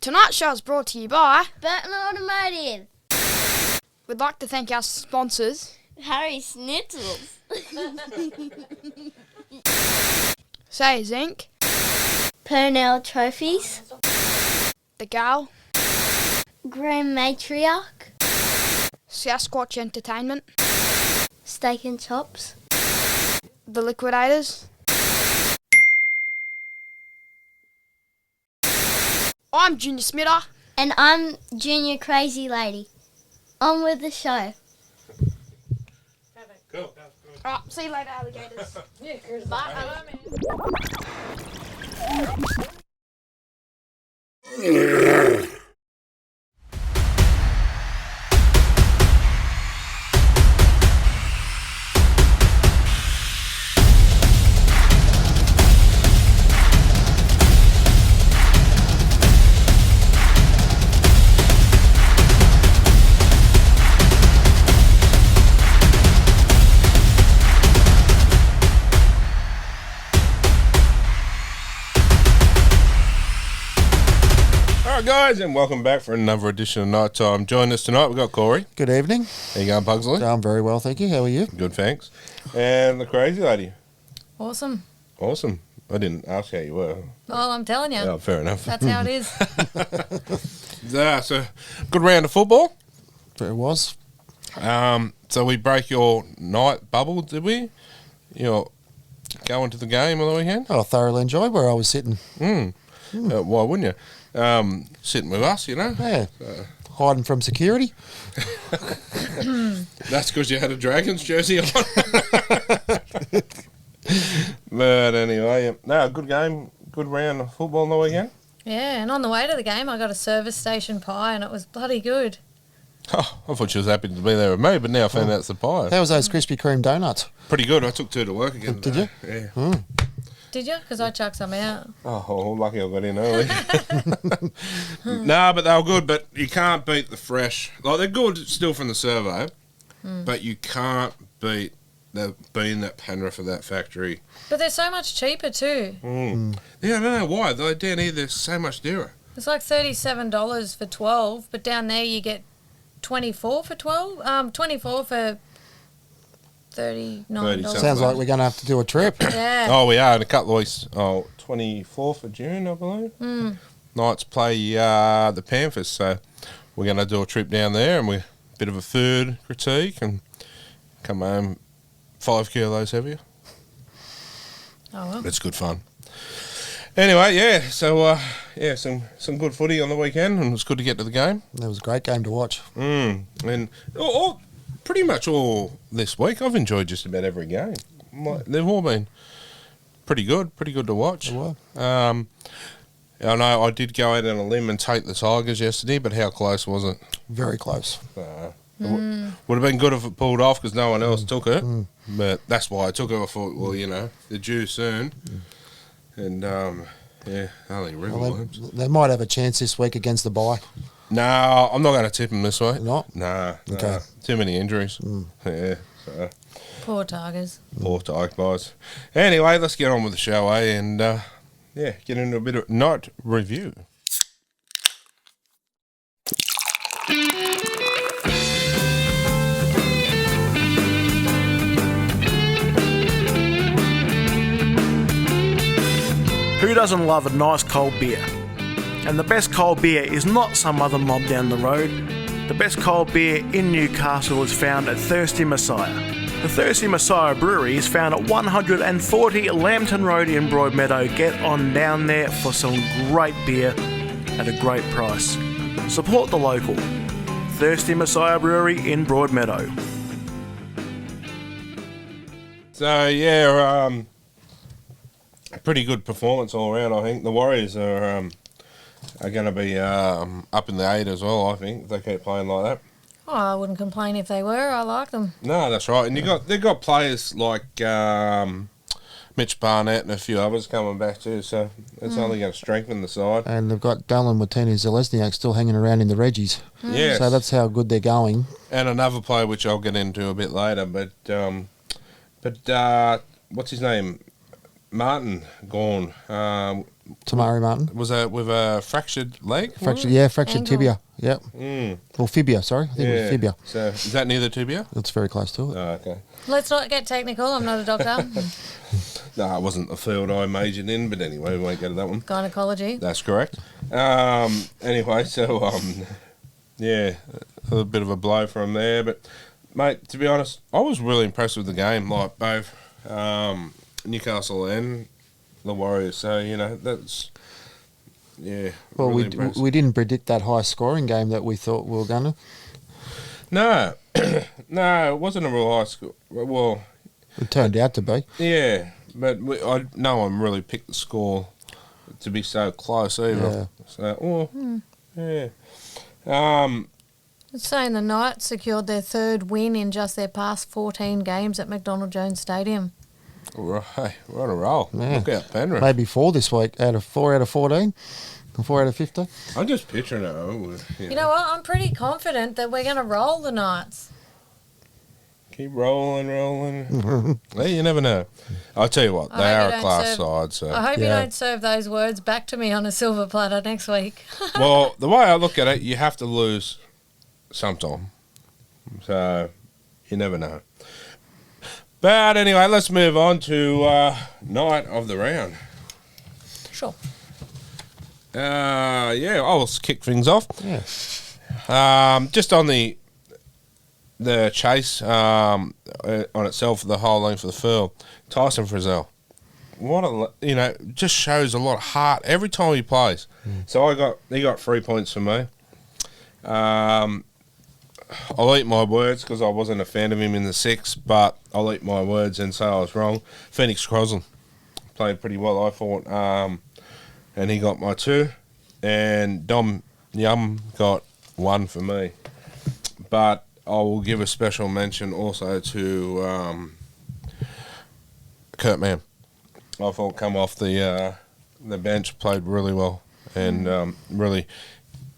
Tonight's show is brought to you by Burton Automotive. We'd like to thank our sponsors Harry Schnitzels. Say Zinc, Purnell Trophies. The Gal, Grand Matriarch. Sasquatch Entertainment, Steak and Chops. The Liquidators. I'm Junior Smitter. And I'm Junior Crazy Lady. On with the show. Cool. Alright, see you later, alligators. Bye. Alright guys, and welcome back for another edition of Night Time. Join us tonight, we've got Corey. Good evening. How you going, Pugsley? I'm very well, thank you. How are you? Good, thanks. And the Crazy Lady. Awesome. Awesome. I didn't ask how you were. Well, I'm telling you. Oh, fair enough. That's how it is. So, good round of football. It was. So we break your night bubble, did we? You're going to the game on the weekend? I thoroughly enjoyed where I was sitting. Why wouldn't you? Sitting with us, you know? Yeah. Hiding from security. That's because you had a Dragons jersey on. But anyway, no, good game, good round of football on the weekend. Yeah, and on the way to the game, I got a service station pie, and it was bloody good. Oh, I thought she was happy to be there with me, but now I found out it's the pie. How was those Krispy Kreme donuts? Pretty good. I took 2 to work again. Did you? Yeah. Did you? Because I chucked some out. Oh, lucky I got in early. No, but they were good, but you can't beat the fresh. Like, they're good still from the servo, but you can't beat the bean that Penrith of that factory. But they're so much cheaper too. Yeah, I don't know why. They down here, they're so much dearer. It's like $37 for 12, but down there you get 24 for 12. 24 for $39. Sounds like we're going to have to do a trip. Yeah. Oh, we are in a couple of weeks. 24th of June, I believe. Knights play the Panthers, so we're going to do a trip down there and we bit of a food critique and come home 5 kilos heavier. Oh, well. It's good fun. Anyway, yeah, so some good footy on the weekend, and it was good to get to the game. It was a great game to watch. And pretty much all this week, I've enjoyed just about every game. They've all been pretty good to watch. They were. I know I did go out on a limb and take the Tigers yesterday, but how close was it? Very close. Would have been good if it pulled off because no one else took it. But that's why I took it. I thought, well, you know, they're due soon. And, only River Williams. They might have a chance this week against the bye. No, I'm not going to tip them this week. Not? Nah. Okay. Too many injuries. Yeah. So. Poor Tigers. Poor Tigers, boys. Anyway, let's get on with the show, And, get into a bit of night review. Who doesn't love a nice cold beer? And the best cold beer is not some other mob down the road. The best cold beer in Newcastle is found at Thirsty Messiah. The Thirsty Messiah Brewery is found at 140 Lambton Road in Broadmeadow. Get on down there for some great beer at a great price. Support the local. Thirsty Messiah Brewery in Broadmeadow. So, yeah, pretty good performance all around, I think. The Warriors are going to be up in the 8 as well, I think, if they keep playing like that. Oh, I wouldn't complain if they were. I like them. No, that's right. And they've got players like Mitch Barnett and a few others coming back too, so it's only going to strengthen the side. And they've got Dylan Watini-Zelezniak still hanging around in the Reggies. Yes. So that's how good they're going. And another player, which I'll get into a bit later, but what's his name? Martin gone. Tamari Martin. Was that with a fractured leg? Fractured Ankle. tibia. Yep. Or fibia, sorry. I think it was fibia. So is that near the tibia? It's very close to it. Oh, okay. Let's not get technical. I'm not a doctor. No, it wasn't the field I majored in, but anyway, we won't go to that one. Gynecology. That's correct. Anyway, so yeah, a bit of a blow from there, but mate, to be honest, I was really impressed with the game, like both Newcastle and the Warriors. So that's Well, really impressed. we didn't predict that high scoring game that we thought we were going to. No, no, it wasn't a real high score. Well, It turned out to be. yeah, but no one really picked the score to be so close either. So, yeah. It's saying the Knights secured their third win in just their past 14 games at McDonald Jones Stadium. Right, we're on a roll. Yeah. Look out, Penrith. Maybe 4 this week, 4 out of 14, or 4 out of 50. I'm just picturing it. You know what? I'm pretty confident that we're going to roll the Knights. Keep rolling. Hey, you never know. I'll tell you what, I they hope are you a don't class serve- side. So, I hope you Yeah. don't serve those words back to me on a silver platter next week. well, the way I look at it, you have to lose sometime. So, you never know. But anyway, let's move on to night of the round. Sure. I'll kick things off. Yeah. Just on the chase on itself, the whole length of the field, Tyson Frizzell. Just shows a lot of heart every time he plays. So he got 3 points from me. I'll eat my words because I wasn't a fan of him in the 6, but I'll eat my words and say I was wrong. Phoenix Crosland played pretty well, I thought, and he got my 2. And Dom Yum got 1 for me. But I will give a special mention also to Kurt Mann. I thought come off the bench, played really well, and really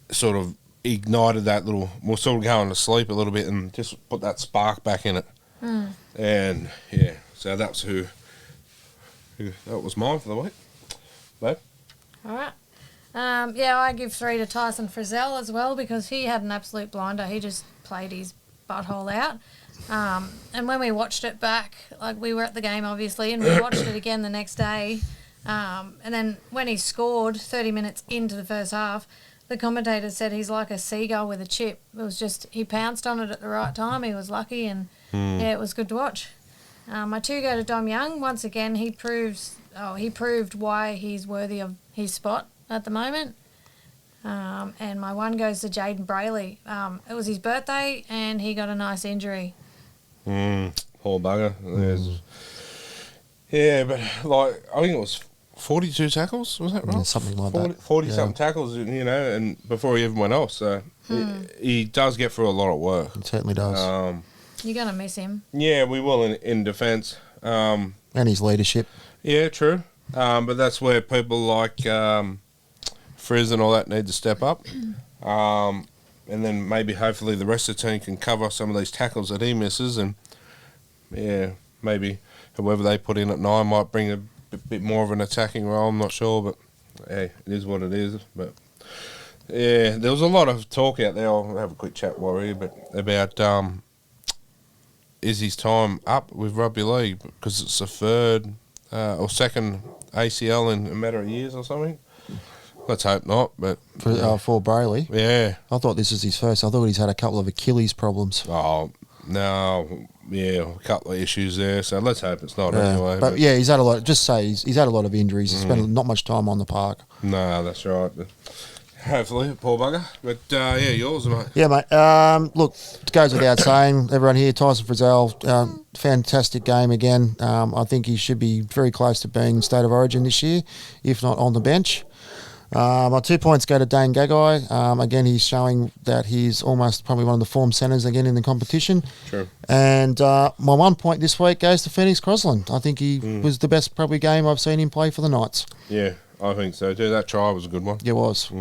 sort of ignited that little. We're sort of going to sleep a little bit and just put that spark back in it. And yeah, so that's who that was mine for the week. Babe? All right. I give 3 to Tyson Frizzell as well because he had an absolute blinder. He just played his butthole out. And when we watched it back, like we were at the game obviously, and we watched it again the next day. And then when he scored 30 minutes into the first half, the commentator said he's like a seagull with a chip. It was just, he pounced on it at the right time. He was lucky, and it was good to watch. My 2 go to Dom Young. Once again, he proved why he's worthy of his spot at the moment. And my 1 goes to Jaden Brayley. It was his birthday, and he got a nice injury. Poor bugger. Yeah, but like I think it was 42 tackles, was that right? Yeah, something like 40 that. something tackles, and before he even went off. So he does get through a lot of work. It certainly does. You're going to miss him. Yeah, we will in defence. And his leadership. Yeah, true. But that's where people like Frizz and all that need to step up. And then maybe hopefully the rest of the team can cover some of these tackles that he misses. And yeah, maybe whoever they put in at 9 might bring a bit more of an attacking role. I'm not sure, but hey, it is what it is. But yeah, there was a lot of talk out there. I'll have a quick chat while we're here, but about is his time up with rugby league because it's the third or second ACL in a matter of years or something. Let's hope not, but For Brayley. yeah. I thought this was his first. I thought he's had a couple of Achilles problems. Oh no, yeah, a couple of issues there. So let's hope it's not anyway. But yeah, he's had a lot. Just say he's had a lot of injuries. He's spent not much time on the park. No, that's right. But hopefully, poor bugger. But yeah, yours, mate. Yeah, mate. Look, it goes without saying, everyone here, Tyson Frizzell, fantastic game again. I think he should be very close to being State of Origin this year, if not on the bench. My 2 points go to Dane Gagai. Again, he's showing that he's almost probably one of the form centres again in the competition. Sure. And my 1 point this week goes to Phoenix Crosland. I think he was the best probably game I've seen him play for the Knights. Yeah, I think so too. That try was a good one. It was.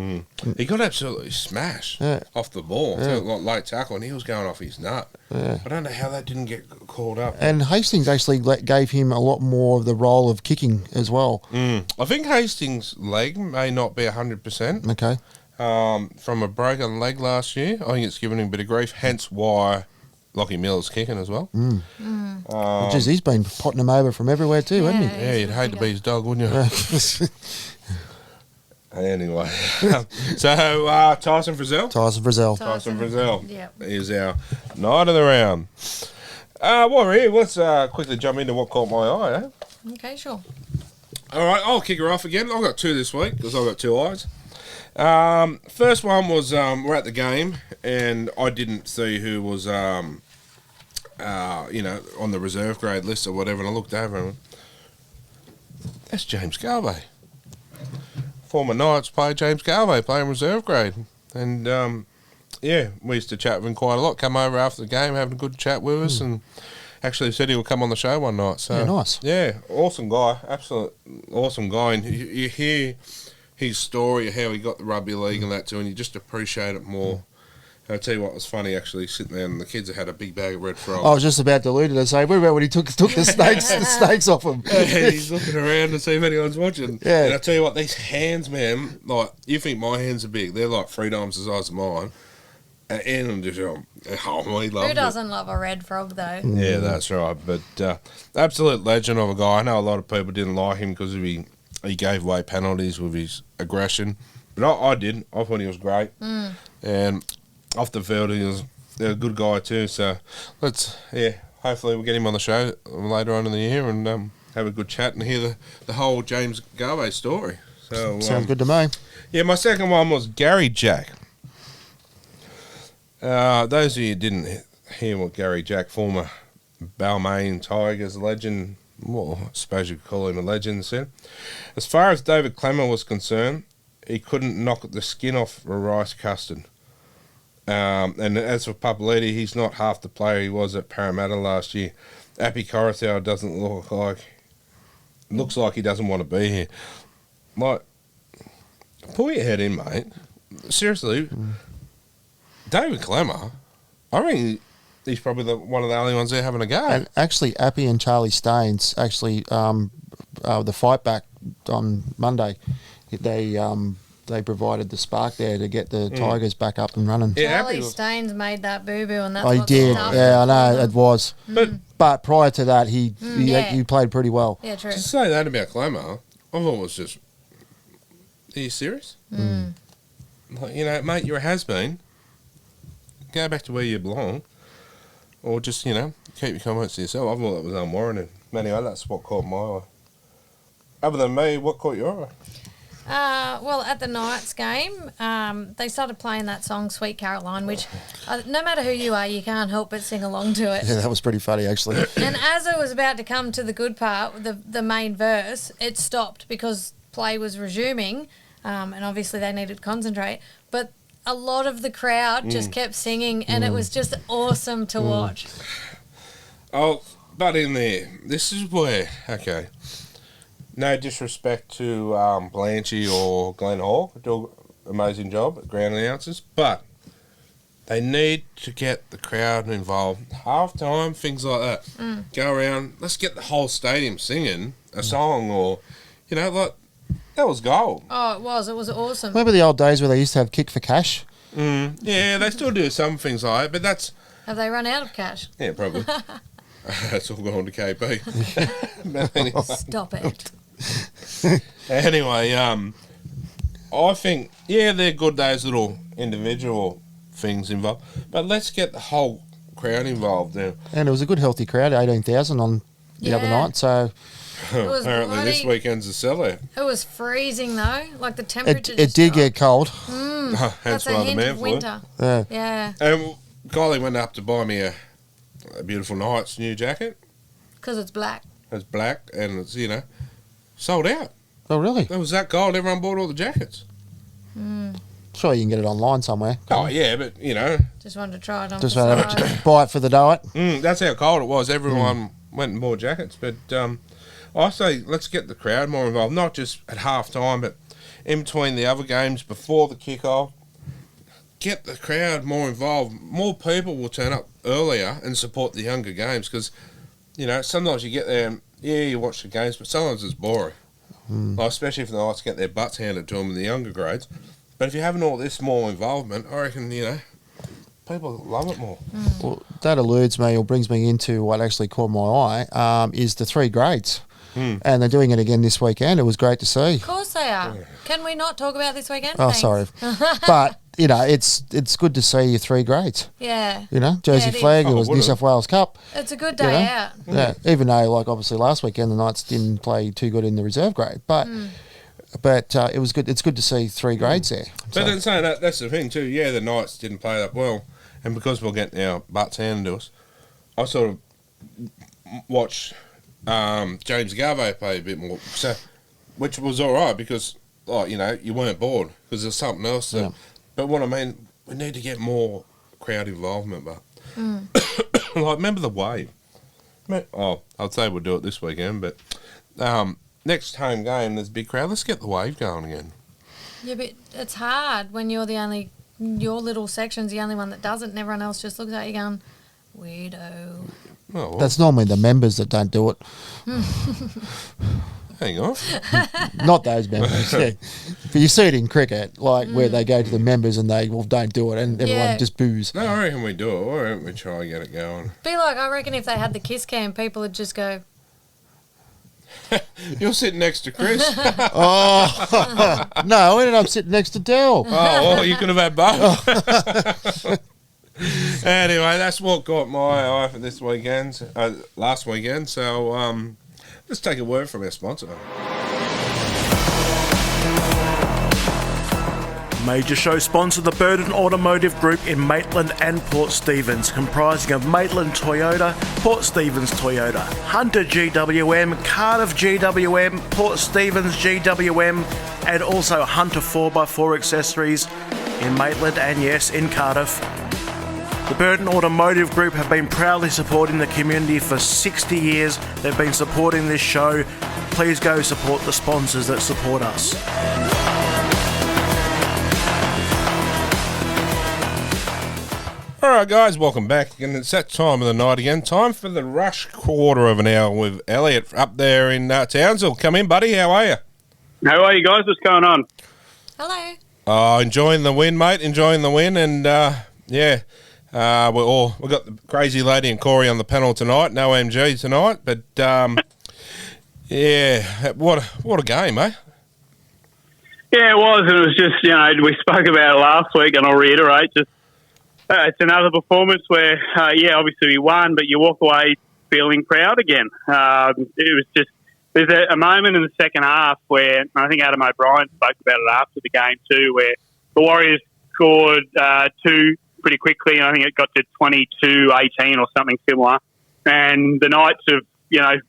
He got absolutely smashed off the ball. Yeah. Like late tackle, and he was going off his nut. Yeah. I don't know how that didn't get called up. And Hastings actually gave him a lot more of the role of kicking as well. I think Hastings' leg may not be 100%. Okay. From a broken leg last year. I think it's given him a bit of grief, hence why Lockie Miller's kicking as well. Jeez, he's been potting him over from everywhere too, hasn't he? Yeah, you'd hate to be his dog, wouldn't you? Anyway. So, Tyson Frizzell? Tyson Frizzell. Tyson Frizzell Yep. is our night of the round. While we're here, let's quickly jump into what caught my eye. Eh? Okay, sure. All right, I'll kick her off again. I've got two this week because I've got two eyes. First one was we're at the game and I didn't see who was, on the reserve grade list or whatever, and I looked over and went, that's James Garvey. Former Knights player James Garvey playing reserve grade. And, we used to chat with him quite a lot. Come over after the game, having a good chat with us, and actually said he would come on the show one night. So Yeah, nice. Yeah, awesome guy. Absolute awesome guy. And you hear his story of how he got the rugby league and that too, and you just appreciate it more. And I'll tell you what was funny, actually, sitting there and the kids had a big bag of red frogs. I was just about to allude to say, what about when he took the snakes off him? And he's looking around to see if anyone's watching. Yeah. And I tell you what, these hands, man, like, you think my hands are big. They're like 3 times the size of mine. And I'm just, he loves Who doesn't love a red frog, though? Yeah, that's right. But absolute legend of a guy. I know a lot of people didn't like him because he gave away penalties with his aggression. But I didn't. I thought he was great. And off the field, he was a good guy too. So hopefully we'll get him on the show later on in the year and have a good chat and hear the whole James Garvey story. So Sounds good to me. Yeah, my second one was Gary Jack. Those of you who didn't hear what Gary Jack, former Balmain Tigers legend, well, I suppose you could call him a legend, said, as far as David Clemmer was concerned, he couldn't knock the skin off a rice custard. And as for Papali'i, he's not half the player he was at Parramatta last year. Appy Coruscant looks like he doesn't want to be here. Like, pull your head in, mate. Seriously, David Clemmer, I reckon he's probably one of the only ones there having a go. And actually, Appy and Charlie Staines, the fight back on Monday, they provided the spark there to get the Tigers back up and running. Yeah, Charlie Appy was- Staines made that boo-boo, and that's He what's did. tough. Yeah, I know, it was. But prior to that, he played pretty well. Yeah, true. To say that about Clemmer, I thought it was just, are you serious? Like, mate, you're a has-been. Go back to where you belong. Or just, keep your comments to yourself. I thought that was unwarranted. Anyway, that's what caught my eye. Other than me, what caught your eye? Well, at the Knights game, they started playing that song "Sweet Caroline," which, no matter who you are, you can't help but sing along to it. Yeah, that was pretty funny, actually. And as it was about to come to the good part, the main verse, it stopped because play was resuming, and obviously they needed to concentrate. But a lot of the crowd just kept singing, and it was just awesome to watch. Oh, but in there, this is where, okay, no disrespect to Blanchy or Glenn Hall, do an amazing job at ground announcers, but they need to get the crowd involved. Half-time, things like that. Go around, let's get the whole stadium singing a song or, like, that was gold. Oh, it was awesome. Remember the old days where they used to have kick for cash? Yeah, they still do some things like that, but that's... Have they run out of cash? Yeah, probably. That's all gone to KP. But anyway. Stop it. Anyway, I think, they're good, those little individual things involved, but let's get the whole crowd involved now. And it was a good, healthy crowd, 18,000 on the other Yeah. night, so was Apparently this bloody- weekend's a sellout. It was freezing though. Like the temperature. it just did dropped. get cold. Hence That's why a the hint man of flew. winter. Yeah. Yeah, And Kylie went up to buy me a beautiful Knights new jacket. because it's black. It's black and it's, sold out. Oh, really? It was that cold, everyone bought all the jackets. Sure, you can get it online somewhere. Oh, yeah, but, Just wanted to try it on. Just for want size. to buy it for the night. that's how cold it was. Everyone went and bought jackets. But I say let's get the crowd more involved, not just at half time, but in between the other games before the kick-off. Get the crowd more involved. More people will turn up earlier and support the younger games because, sometimes you get there and, you watch the games, but sometimes it's boring. Like, especially if the Knights get their butts handed to them in the younger grades. But if you're having all this more involvement, I reckon, people love it more. Well, that alludes me or brings me into what actually caught my eye is the 3 grades. And they're doing it again this weekend. It was great to see. Of course they are. Can we not talk about this weekend? Oh, Thanks. sorry. But, it's good to see your 3 grades. Yeah. Jersey it is. flag, it was Oh, New South Wales Cup. It's a good day out. Yeah, even though, obviously last weekend the Knights didn't play too good in the reserve grade. But it was good. It's good to see 3 grades there. But then saying that's the thing too. Yeah, the Knights didn't play that well. And because we're getting our butts handed to us, I sort of watched James Garvey play a bit more, which was all right because, you weren't bored because there's something else. But what I mean, we need to get more crowd involvement. But remember the Wave? I'd say we'll do it this weekend, but next home game there's a big crowd. Let's get the Wave going again. Yeah, but it's hard when your little section's the only one that does it and everyone else just looks at you going, weirdo. Oh, well, That's normally the members that don't do it. hang on. Not those members. Yeah. But you see it in cricket, where they go to the members and they don't do it, and everyone just boos. No, I reckon we do it. I reckon we try and get it going. I reckon if they had the kiss cam, people would just go, You're sitting next to Chris. Oh, no, I ended up sitting next to Dell. Oh, well, you could have had both. Anyway, that's what got my eye for this weekend, last weekend. So let's take a word from our sponsor. Major show sponsor, the Burden Automotive Group in Maitland and Port Stephens, comprising of Maitland Toyota, Port Stephens Toyota, Hunter GWM, Cardiff GWM, Port Stephens GWM, and also Hunter 4x4 accessories in Maitland and, yes, in Cardiff. The Burden Automotive Group have been proudly supporting the community for 60 years. They've been supporting this show. Please go support the sponsors that support us. All right, guys, welcome back. And it's that time of the night again. Time for the rush quarter of an hour with Elliot up there in Townsville. Come in, buddy. How are you? How are you guys? What's going on? hello. Enjoying the win, mate. Enjoying the win. And, we've got the crazy lady and Corey on the panel tonight. No MG tonight. But, what a game, eh? Yeah, it was. And it was just, we spoke about it last week, and I'll reiterate, it's another performance where, obviously we won, but you walk away feeling proud again. It was just, there's a moment in the second half where, I think Adam O'Brien spoke about it after the game too, where the Warriors scored 2 pretty quickly, and I think it got to 22-18 or something similar. And the Knights of,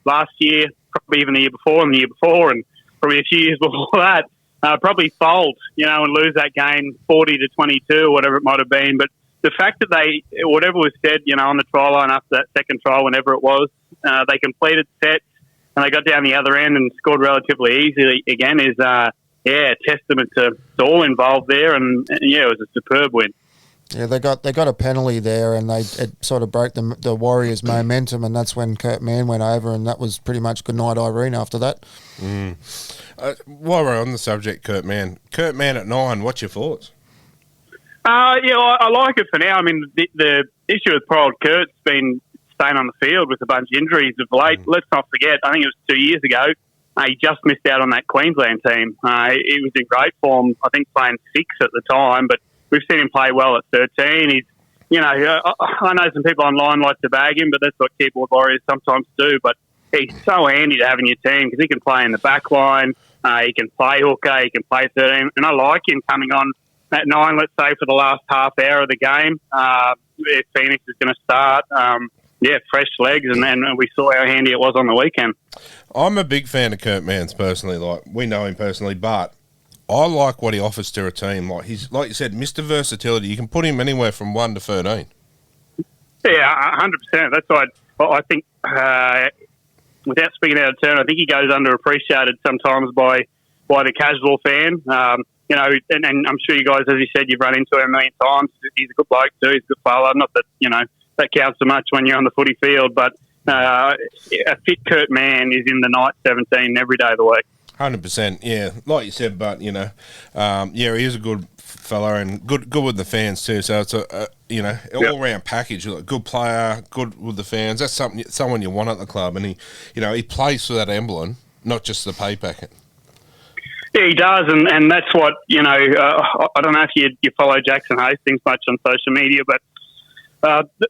last year, probably even the year before and the year before, and probably a few years before that, probably fold, and lose that game 40-22 or whatever it might have been. But the fact that whatever was said, on the try line after that second try, whenever it was, they completed sets and they got down the other end and scored relatively easily again is, testament to all involved there. And it was a superb win. Yeah, they got a penalty there, and it sort of broke the Warriors' momentum, and that's when Kurt Mann went over, and that was pretty much good night, Irene. After that, While we're on the subject, Kurt Mann at 9. What's your thoughts? I like it for now. I mean, the issue with poor old Kurt's been staying on the field with a bunch of injuries of late. Let's not forget, I think it was 2 years ago, he just missed out on that Queensland team. He was in great form, I think playing 6 at the time, but we've seen him play well at 13. He's, I know some people online like to bag him, but that's what keyboard warriors sometimes do. But he's so handy to have in your team because he can play in the back line, he can play hooker, he can play 13, and I like him coming on at 9, let's say, for the last half hour of the game. If Phoenix is going to start, fresh legs, and we saw how handy it was on the weekend. I'm a big fan of Kurt Mann's personally. Like, we know him personally, but I like what he offers to a team. Like, he's, like you said, Mr. Versatility. You can put him anywhere from 1 to 13. Yeah, 100%. That's why I think, without speaking out of turn, I think he goes underappreciated sometimes by the casual fan. You know, and I'm sure you guys, as you said, you've run into him a million times. He's a good bloke too. He's a good fella. Not that, you know, that counts so much when you're on the footy field, but a fit Kurt Mann is in the night 17 every day of the week. 100%, yeah. Like you said, but, you know, he is a good fella and good with the fans too. So it's a you know, all-round package. Like, good player, good with the fans. That's someone you want at the club. And he plays for that emblem, not just the pay packet. Yeah, he does, and that's what, you know, I don't know if you follow Jackson Hastings much on social media, but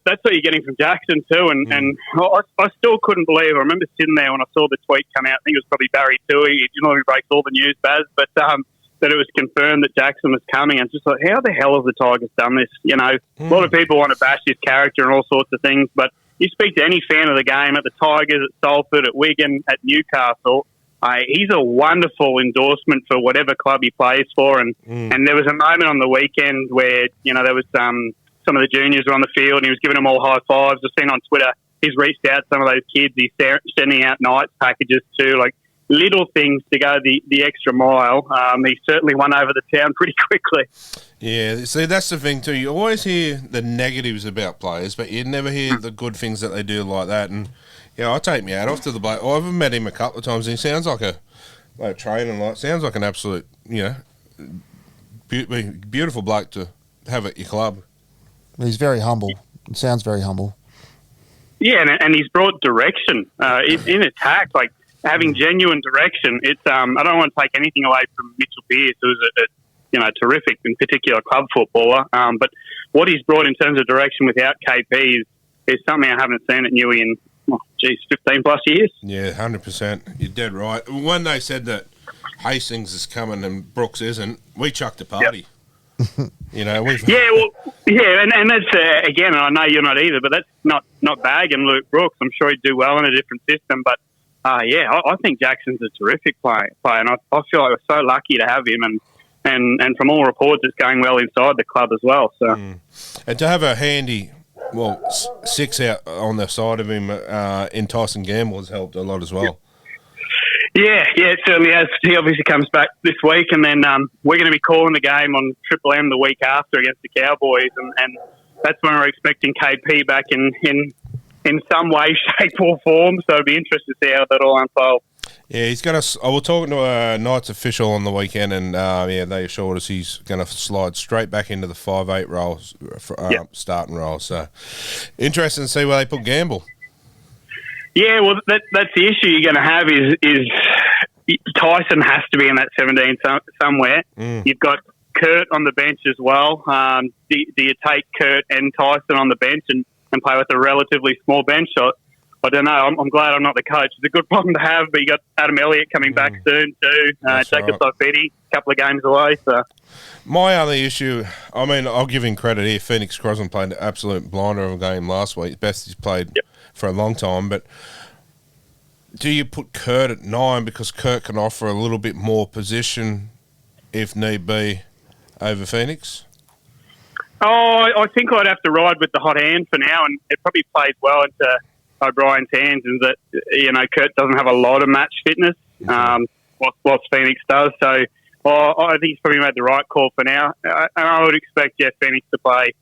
that's what you're getting from Jackson too. And I still couldn't believe it. I remember sitting there when I saw the tweet come out. I think it was probably Barry Toohey. He normally breaks all the news, Baz, but that it was confirmed that Jackson was coming. And just like, how the hell have the Tigers done this? You know, a lot of people want to bash his character and all sorts of things, but you speak to any fan of the game at the Tigers, at Salford, at Wigan, at Newcastle, he's a wonderful endorsement for whatever club he plays for. And there was a moment on the weekend where, you know, there was some of the juniors were on the field and he was giving them all high fives. I've seen on Twitter, he's reached out to some of those kids. He's sending out nights packages too, like little things to go the extra mile. He certainly won over the town pretty quickly. Yeah, see, that's the thing too. You always hear the negatives about players, but you never hear the good things that they do like that. And yeah, I take me out off to the bloke. I've met him a couple of times, and he sounds like a trainer. Sounds like an absolute, you know, beautiful bloke to have at your club. He's very humble. It sounds very humble. Yeah, and he's brought direction in attack, like having genuine direction. It's I don't want to take anything away from Mitchell Pearce, who's a terrific, in particular, club footballer. But what he's brought in terms of direction without KP is something I haven't seen at Newey in 15 plus years. Yeah, 100%. You're dead right. When they said that Hastings is coming and Brooks isn't, we chucked a party. Yep. You know, and that's again. I know you're not either, but that's not bagging Luke Brooks. I'm sure he'd do well in a different system, but I think Jackson's a terrific player, and I feel like we're so lucky to have him, and from all reports, it's going well inside the club as well. So, and to have a handy, six out on the side of him in Tyson Gamble has helped a lot as well. Yeah, it certainly has. He obviously comes back this week, and then we're going to be calling the game on Triple M the week after against the Cowboys, and that's when we're expecting KP back in some way, shape or form, so it'll be interesting to see how that all unfolds. Yeah, he's going to. I was talking to a Knights official on the weekend, and they assured us he's going to slide straight back into the 5'8" role, starting role. So interesting to see where they put Gamble. Yeah, well, that's the issue you're going to have is Tyson has to be in that 17 somewhere. You've got Kurt on the bench as well. Do you take Kurt and Tyson on the bench and play with a relatively small bench? I don't know. I'm glad I'm not the coach. It's a good problem to have, but you got Adam Elliott coming back soon too. Jacob Saifidi, a couple of games away. So my other issue, I mean, I'll give him credit here. Phoenix Crosland played an absolute blinder of a game last week. Best he's played for a long time. But do you put Kurt at 9 because Kurt can offer a little bit more position if need be over Phoenix? Oh, I think I'd have to ride with the hot hand for now, and it probably plays well into O'Brien's hands in that, you know, Kurt doesn't have a lot of match fitness, whilst Phoenix does. So I think he's probably made the right call for now. And I would expect Phoenix to play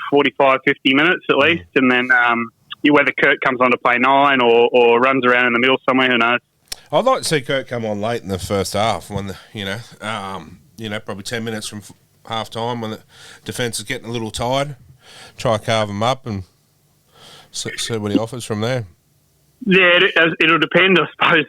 45, 50 minutes at least, and then whether Kurt comes on to play 9 or runs around in the middle somewhere, who knows. I'd like to see Kurt come on late in the first half when, probably 10 minutes from half time when the defence is getting a little tired. Try to carve him up and see what he offers from there. Yeah, it'll depend, I suppose,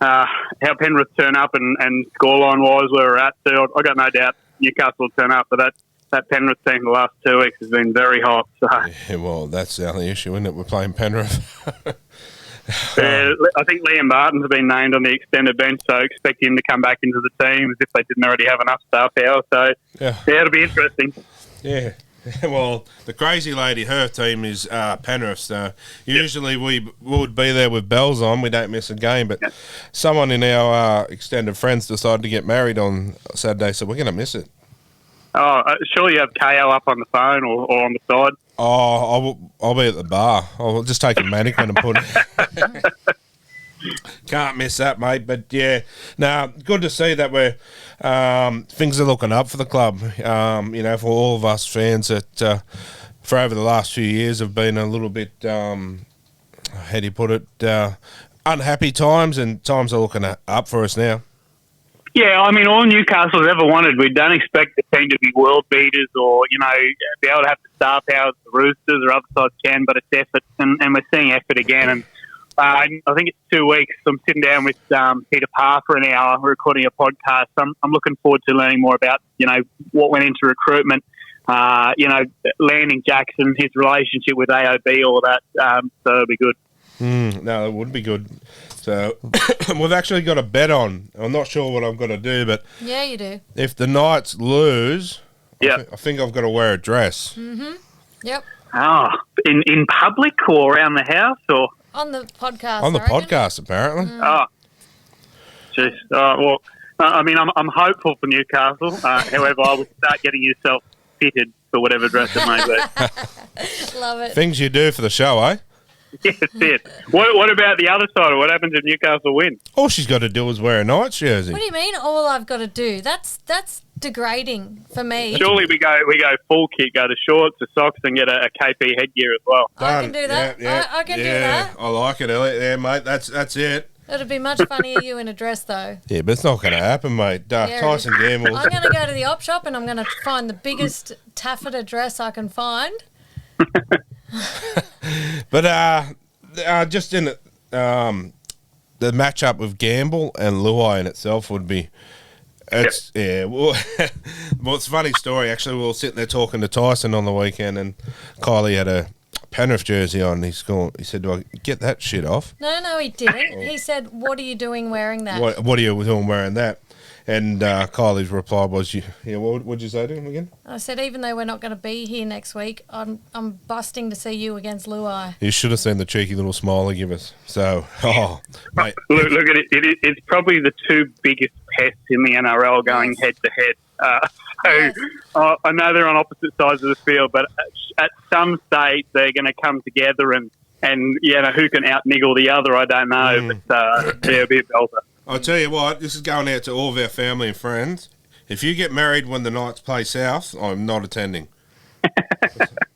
how Penrith turn up and scoreline-wise where we're at too. I got no doubt Newcastle will turn up, but that Penrith team the last 2 weeks has been very hot. So. Yeah, well, that's the only issue, isn't it? We're playing Penrith. I think Liam Barton's been named on the extended bench, so expect him to come back into the team as if they didn't already have enough star power. So, it'll be interesting. Yeah. Well, the crazy lady, her team is Penrith. So usually we would be there with bells on. We don't miss a game. But someone in our extended friends decided to get married on Saturday, so we're going to miss it. Oh, surely you have KO up on the phone or on the side? Oh, I'll be at the bar. I'll just take a mannequin and put it. Can't miss that, mate. But yeah, now good to see that we're things are looking up for the club. For all of us fans that for over the last few years have been a little bit, how do you put it, unhappy times, and times are looking up for us now. Yeah, I mean, all Newcastle's ever wanted. We don't expect the team to be world beaters or, be able to have the star power the Roosters or other sides can, but it's effort, and we're seeing effort again. And I think it's 2 weeks. I'm sitting down with Peter Parr for an hour recording a podcast. I'm looking forward to learning more about, what went into recruitment, landing Jackson, his relationship with AOB, all of that. So it'll be good. No, it would be good. So we've actually got a bet on. I'm not sure what I'm going to do, but Yeah, you do. if the Knights lose, Yep. I think I've got to wear a dress. Yep. Oh, in public or around the house or? On the podcast. On the I reckon. podcast, apparently. Oh, jeez. Well, I mean, I'm hopeful for Newcastle. However, I would start getting yourself fitted for whatever dress it may be. Love it. Things you do for the show, eh? Yes, yes. What about the other side? What happens if Newcastle win? All she's got to do is wear a Knights jersey. What do you mean? All I've got to do? That's degrading for me. Surely we go full kit, go to shorts, to socks, and get a KP headgear as well. I can do that. I can do that. I like it, Elliot. Yeah, mate, that's it. It'd be much funnier you in a dress, though. Yeah, but it's not going to happen, mate. Yeah, Tyson Gamble. I'm going to go to the op shop and I'm going to find the biggest taffeta dress I can find. But just in the matchup of Gamble and Luai in itself would be. Yeah. Well, it's a funny story. Actually, we were sitting there talking to Tyson on the weekend, and Kylie had a Penrith jersey on. He said, "Do I get that shit off?" No, he didn't. He said, "What are you doing wearing that?" What are you doing wearing that? And Kylie's reply was, what would you say to him again? I said, even though we're not going to be here next week, I'm busting to see you against Luai. You should have seen the cheeky little smile he gave us. So, mate. Look at it. It's probably the two biggest pests in the NRL going head to head. Yes. I know they're on opposite sides of the field, but at some stage they're going to come together and who can out niggle the other, I don't know. But it'll be a belter. I'll tell you what, this is going out to all of our family and friends. If you get married when the Knights play South, I'm not attending.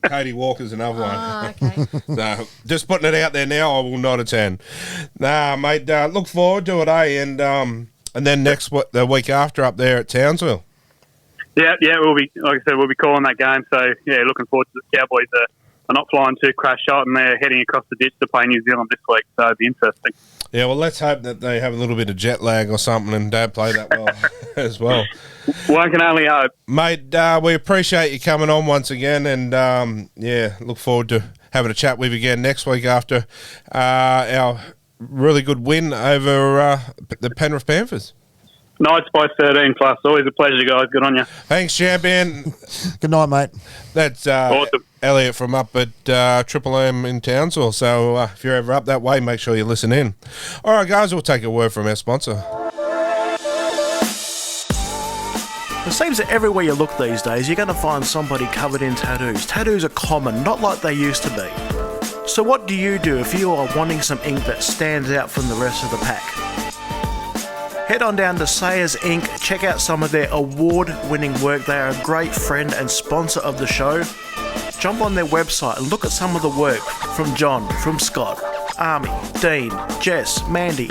Katie Walker's another one. Okay. So, just putting it out there now, I will not attend. Nah, mate, look forward to it, eh? And then the week after up there at Townsville. Yeah, we'll be, like I said, we'll be calling that game. So, yeah, looking forward to the Cowboys. Are not flying too crash shot, and they're heading across the ditch to play New Zealand this week. So, it'll be interesting. Yeah, well, let's hope that they have a little bit of jet lag or something and don't play that well as well. One can only hope. Mate, we appreciate you coming on once again, and, look forward to having a chat with you again next week after our really good win over the Penrith Panthers. Knights by 13 plus. Always a pleasure, guys. Good on you. Thanks, champion. Good night, mate. That's Awesome. Elliot from up at Triple M in Townsville. So if you're ever up that way, make sure you listen in. All right, guys, we'll take a word from our sponsor. It seems that everywhere you look these days, you're going to find somebody covered in tattoos. Tattoos are common, not like they used to be. So what do you do if you are wanting some ink that stands out from the rest of the pack? Head on down to Sayers Ink, check out some of their award-winning work. They are a great friend and sponsor of the show. Jump on their website and look at some of the work from John, from Scott, Army, Dean, Jess, Mandy.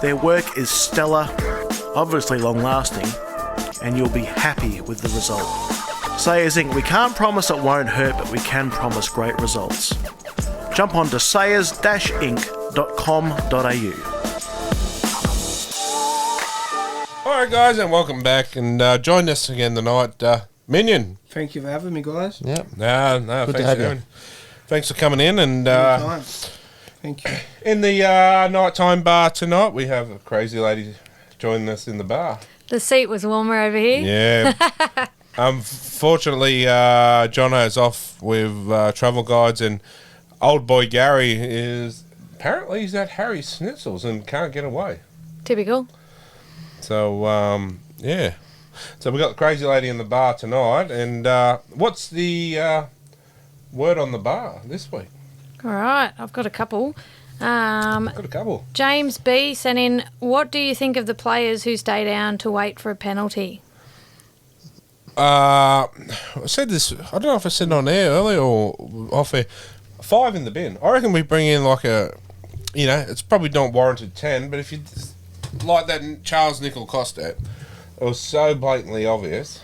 Their work is stellar, obviously long-lasting, and you'll be happy with the result. Sayers Ink, we can't promise it won't hurt, but we can promise great results. Jump on to sayers-ink.com.au. All right, guys, and welcome back. And join us again tonight, Minion. Thank you for having me, guys. Yeah. No, Good to thanks have for you. doing. Thanks for coming in. And Anytime. Thank you. in the nighttime bar tonight, we have a crazy lady joining us in the bar. The seat was warmer over here. Yeah. Unfortunately, Jono's off with travel guides, and old boy Gary is apparently he's at Harry's Schnitzels and can't get away. Typical. So, yeah. So we got the crazy lady in the bar tonight, and what's the word on the bar this week? All right, I've got a couple. Got a couple. James B sent in, what do you think of the players who stay down to wait for a penalty? I said this. I don't know if I said it on air earlier or off air. 5 in the bin. I reckon we bring in like a, it's probably not warranted 10, but if you like that Charles Nickel Costa, it was so blatantly obvious.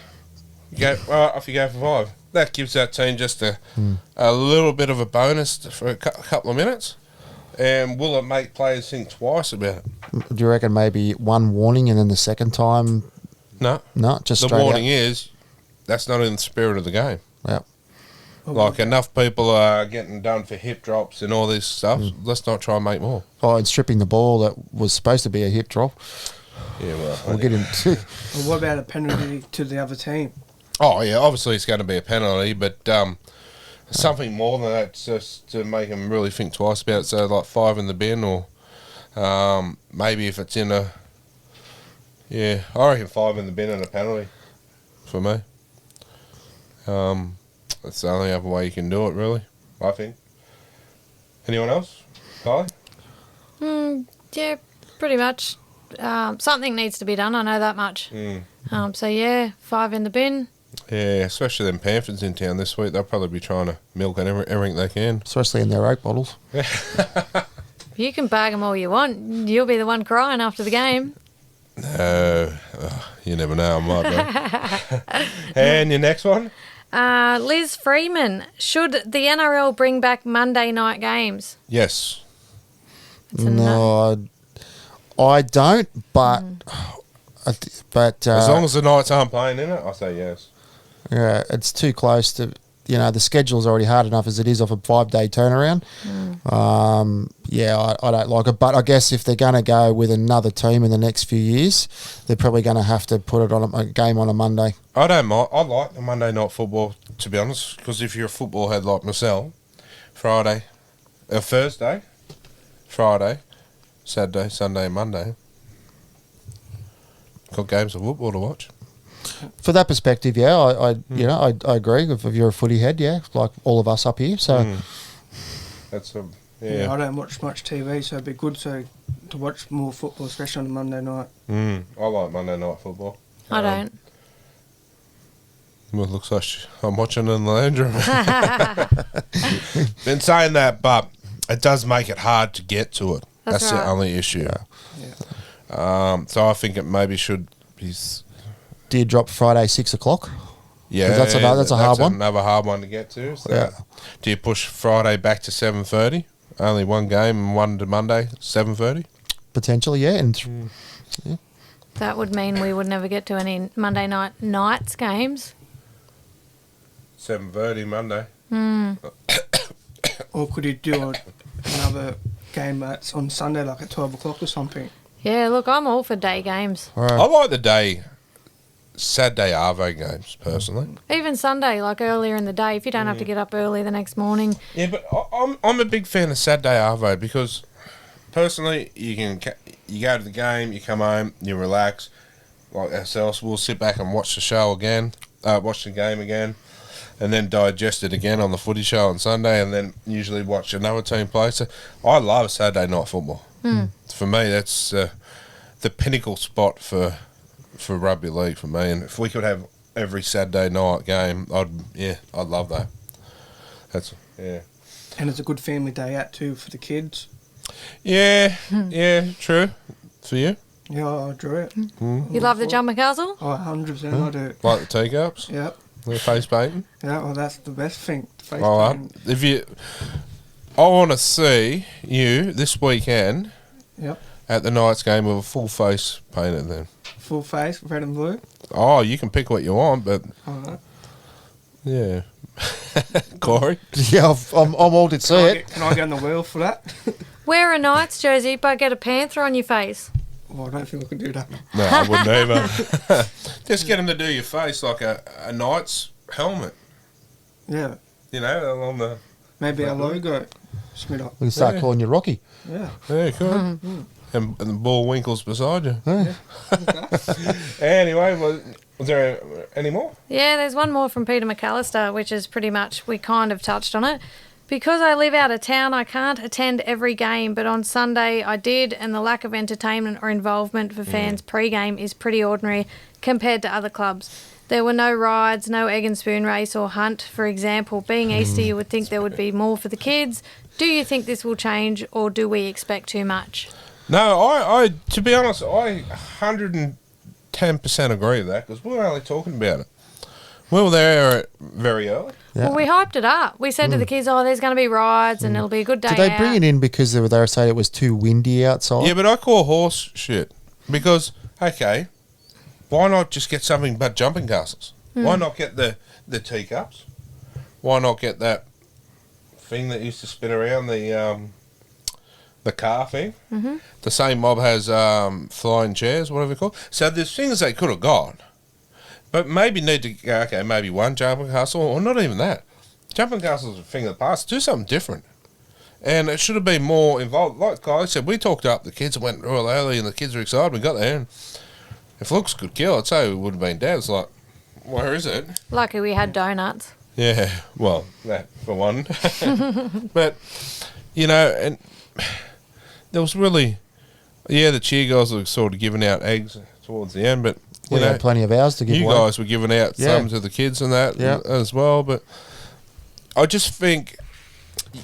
You go off. You go for 5. That gives that team just a little bit of a bonus for a couple of minutes. And will it make players think twice about it? Do you reckon maybe one warning and then the second time? No. No, just the straight warning out. is that's not in the spirit of the game. Yeah. Like enough people are getting done for hip drops and all this stuff. Let's not try and make more. Oh, and stripping the ball that was supposed to be a hip drop. Yeah, well, We'll get into. Well, what about a penalty to the other team? Oh yeah, obviously it's going to be a penalty, but something more than that just to make them really think twice about it. So like 5 in the bin, or maybe if it's in a, I reckon 5 in the bin and a penalty for me. That's the only other way you can do it, really, I think. Anyone else? Kylie? Yeah, pretty much. Something needs to be done, I know that much. So yeah, 5 in the bin. Yeah, especially them Panthers in town this week. They'll probably be trying to milk everything they can. Especially in their oak bottles. You can bag them all you want. You'll be the one crying after the game. No, you never know. I might be. And your next one? Liz Freeman, should the NRL bring back Monday night games? Yes. It's a no. No, I don't, but As long as the Knights aren't playing in it, I say yes. yeah, it's too close to. The schedule's already hard enough as it is off a 5-day turnaround. I don't like it. But I guess if they're going to go with another team in the next few years, they're probably going to have to put it on a game on a Monday. I don't mind. I like the Monday night football, to be honest, because if you're a football head like myself, Thursday, Friday, Saturday, Sunday, Monday, got games of football to watch. For that perspective, yeah, I agree. If you're a footy head, yeah, like all of us up here. So That's I don't watch much TV, so it'd be good to watch more football, especially on a Monday night. I like Monday night football. I don't. Well, it looks like I'm watching it in the lounge room. Been saying that, but it does make it hard to get to it. That's right. the only issue. Yeah. So I think it maybe should be. do you drop Friday 6 o'clock? Yeah, 'Cause that's a hard one. Another hard one to get to. So Yeah. do you push Friday back to 7:30? Only one game and one to Monday 7:30. Potentially, yeah. And That would mean we would never get to any Monday nights games. 7:30 Monday. Or could you do another game that's on Sunday, like at 12 o'clock or something? Yeah, look, I'm all for day games. I like the Saturday Arvo games personally. Even Sunday, like earlier in the day, if you don't have to get up early the next morning. Yeah, but I'm a big fan of Saturday Arvo because personally, you go to the game, you come home, you relax. Like ourselves, we'll sit back and watch the show again, watch the game again, and then digest it again on the footy show on Sunday, and then usually watch another team play. So I love Saturday night football. For me, that's the pinnacle spot for rugby league for me. And if we could have every Saturday night game, I'd love that. And it's a good family day out too for the kids. Yeah, true. For you? Yeah, I drew it. You love the jumper castle? Oh, 100% I do. Like the teacups? Yep. The face painting? Yeah, well, that's the best thing. The face All painting. right. I want to see you this weekend Yep. at the Knights game with a full face painted then. Full face, red and blue. Oh, you can pick what you want, but All right. yeah. Corey? yeah, I'm all to see it. Can I get on the wheel for that? Wear a Knights jersey, but get a panther on your face. Well, I don't think I can do that. No, I wouldn't either. Just get him to do your face like a Knights helmet. Yeah. You know, on the... Maybe our logo. Schmidt. We can start calling you Rocky. Yeah. Yeah, cool. And the ball winkles beside you. Yeah. Anyway, was there any more? Yeah, there's one more from Peter McAllister, which is pretty much, we kind of touched on it. Because I live out of town, I can't attend every game, but on Sunday I did, and the lack of entertainment or involvement for fans pre-game is pretty ordinary compared to other clubs. There were no rides, no egg and spoon race or hunt, for example. Being Easter, you would think there would be more for the kids. Do you think this will change, or do we expect too much? No, I to be honest, I 110% agree with that because we were only talking about it. We were there very early. Yeah. Well, we hyped it up. We said to the kids, there's going to be rides and it'll be a good day Did they out. bring it in because they were saying it was too windy outside? Yeah, but I call horse shit because, okay, why not just get something but jumping castles? Why not get the teacups? Why not get that thing that used to spin around, the car thing? Mm-hmm. The same mob has flying chairs, whatever they're called. So there's things they could have got. But maybe need to go, okay, maybe one jumping castle, or not even that. Jumping castles is a thing of the past. Do something different. And it should have been more involved. Like Guy said, we talked up the kids and went real early, and the kids were excited. We got there, and if looks could kill, I'd say we would have been dead. It's like, where is it? Lucky we had donuts. Yeah, well, that for one. But, you know, and there was really, the cheer guys were sort of giving out eggs towards the end, but We had plenty of hours to give you away. guys were giving out some to the kids and that as well, but I just think,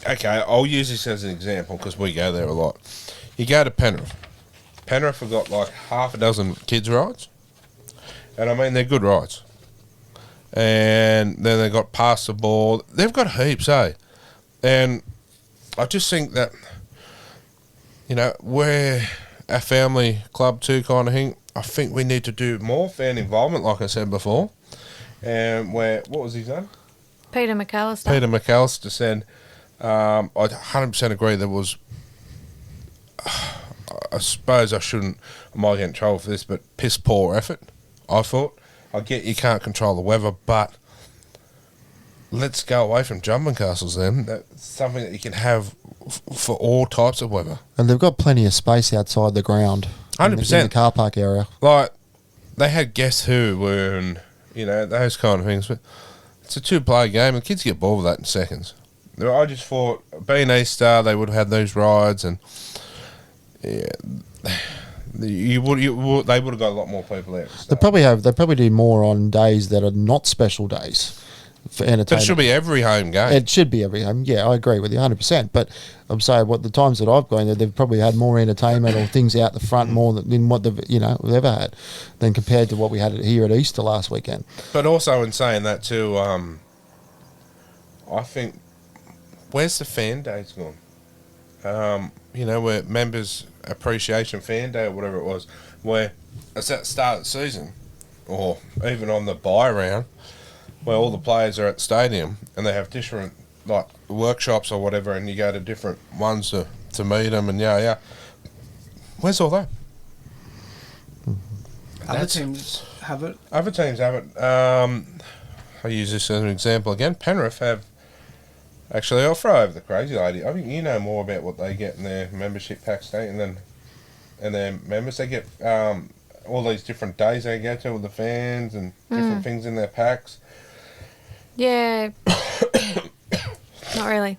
okay, I'll use this as an example because we go there a lot. You go to Penrith. Penrith have got like half a dozen kids' rides, and I mean, they're good rides. And then they got Pass the Ball. They've got heaps, eh? And I just think that, you know, we're a family club too kind of thing. I think we need to do more fan involvement, like I said before. And what was his name? Peter McAllister. Peter McAllister said, I 100% agree there was, I suppose I might get in trouble for this, but piss poor effort, I thought. I get you can't control the weather, but let's go away from jumping castles then. That's something that you can have for all types of weather. And they've got plenty of space outside the ground. 100%. In the car park area. Like, they had Guess Who and, you know, those kind of things. But it's a two-player game. The kids get bored with that in seconds. I just thought, being Easter, they would have had those rides and, yeah, they would have got a lot more people there. They probably do more on days that are not special days for entertainment. But it should be every home game. It should be every home. Yeah, I agree with you 100%. But I'm saying what the times that I've gone there, they've probably had more entertainment or things out the front more than what they've ever had than compared to what we had here at Easter last weekend. But also in saying that too, I think where's the fan days gone? Where members appreciation fan day or whatever it was, where it's at the start of the season, or even on the bye round, where all the players are at the stadium and they have different like workshops or whatever, and you go to different ones to meet them and where's all that? Other teams have it. Other teams have it. I use this as an example again. Penrith have. Actually, I'll throw over the crazy lady. I think you know more about what they get in their membership packs, don't you? And their members, they get all these different days they go to with the fans and different things in their packs. Yeah. Not really.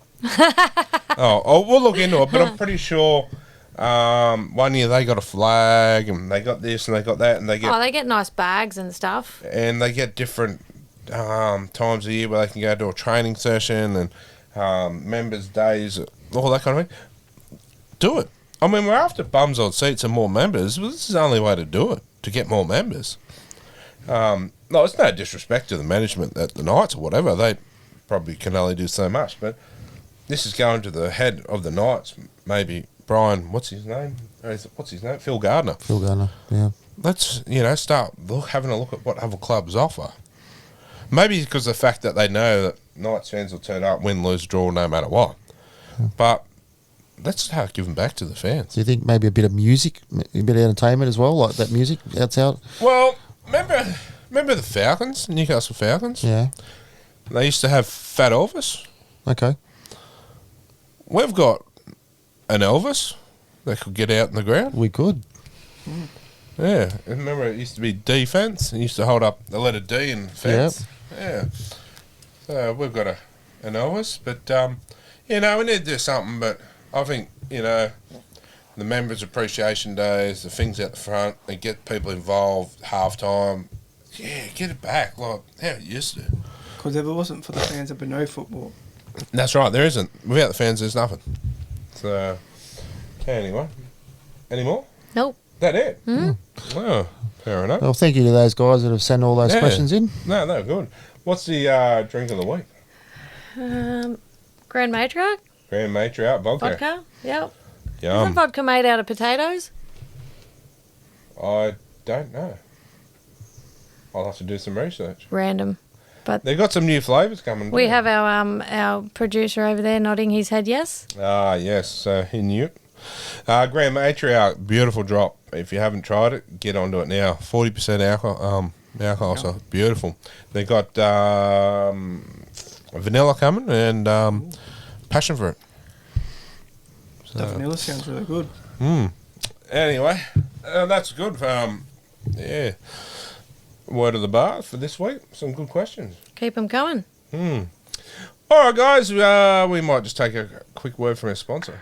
We'll look into it, but I'm pretty sure one year they got a flag and they got this and they got that and they get nice bags and stuff. And they get different times of the year where they can go to a training session and members' days, all that kind of thing. Do it. I mean, we're after bums on seats and more members. Well, this is the only way to do it, to get more members. No, it's no disrespect to the management at the Knights or whatever. They probably can only do so much, but this is going to the head of the Knights, maybe Brian, what's his name? Phil Gardner. Phil Gardner, yeah. Let's, start having a look at what other clubs offer. Maybe because of the fact that they know that Knights fans will turn up, win, lose, draw, no matter what. Yeah. But let's start giving back to the fans. Do you think maybe a bit of music, a bit of entertainment as well, like that music outside? Well, remember the Falcons, Newcastle Falcons? Yeah. They used to have Fat Elvis. Okay. We've got an Elvis that could get out in the ground. We could. Yeah. Remember it used to be defence. It used to hold up the letter D in fence. Yep. Yeah. So we've got an Elvis. But, You know, we need to do something, but I think, you know, the members' appreciation days, the things out the front, and get people involved, half-time. Yeah, get it back like how it used to. Because if it wasn't for the fans, there'd be no football. That's right, there isn't. Without the fans, there's nothing. So, okay, anyway. Any more? Nope. That it? Mm. Oh, fair enough. Well, thank you to those guys that have sent all those questions in. No, they're good. What's the drink of the week? Grand Matriarch? Grand Matriarch vodka. Vodka? Yep. Yum. Isn't vodka made out of potatoes? I don't know. I'll have to do some research. Random. But They've got some new flavours coming. we don't have our producer over there nodding his head yes. they? Yes, he knew it. Grand Matriarch, beautiful drop. If you haven't tried it, get onto it now. 40% alcohol, so beautiful. They got vanilla coming and passion fruit. So, The vanilla sounds really good. Anyway, that's good. Yeah. Word of the bar for this week. Some good questions. Keep them coming. All right, guys. We might just take a quick word from our sponsor.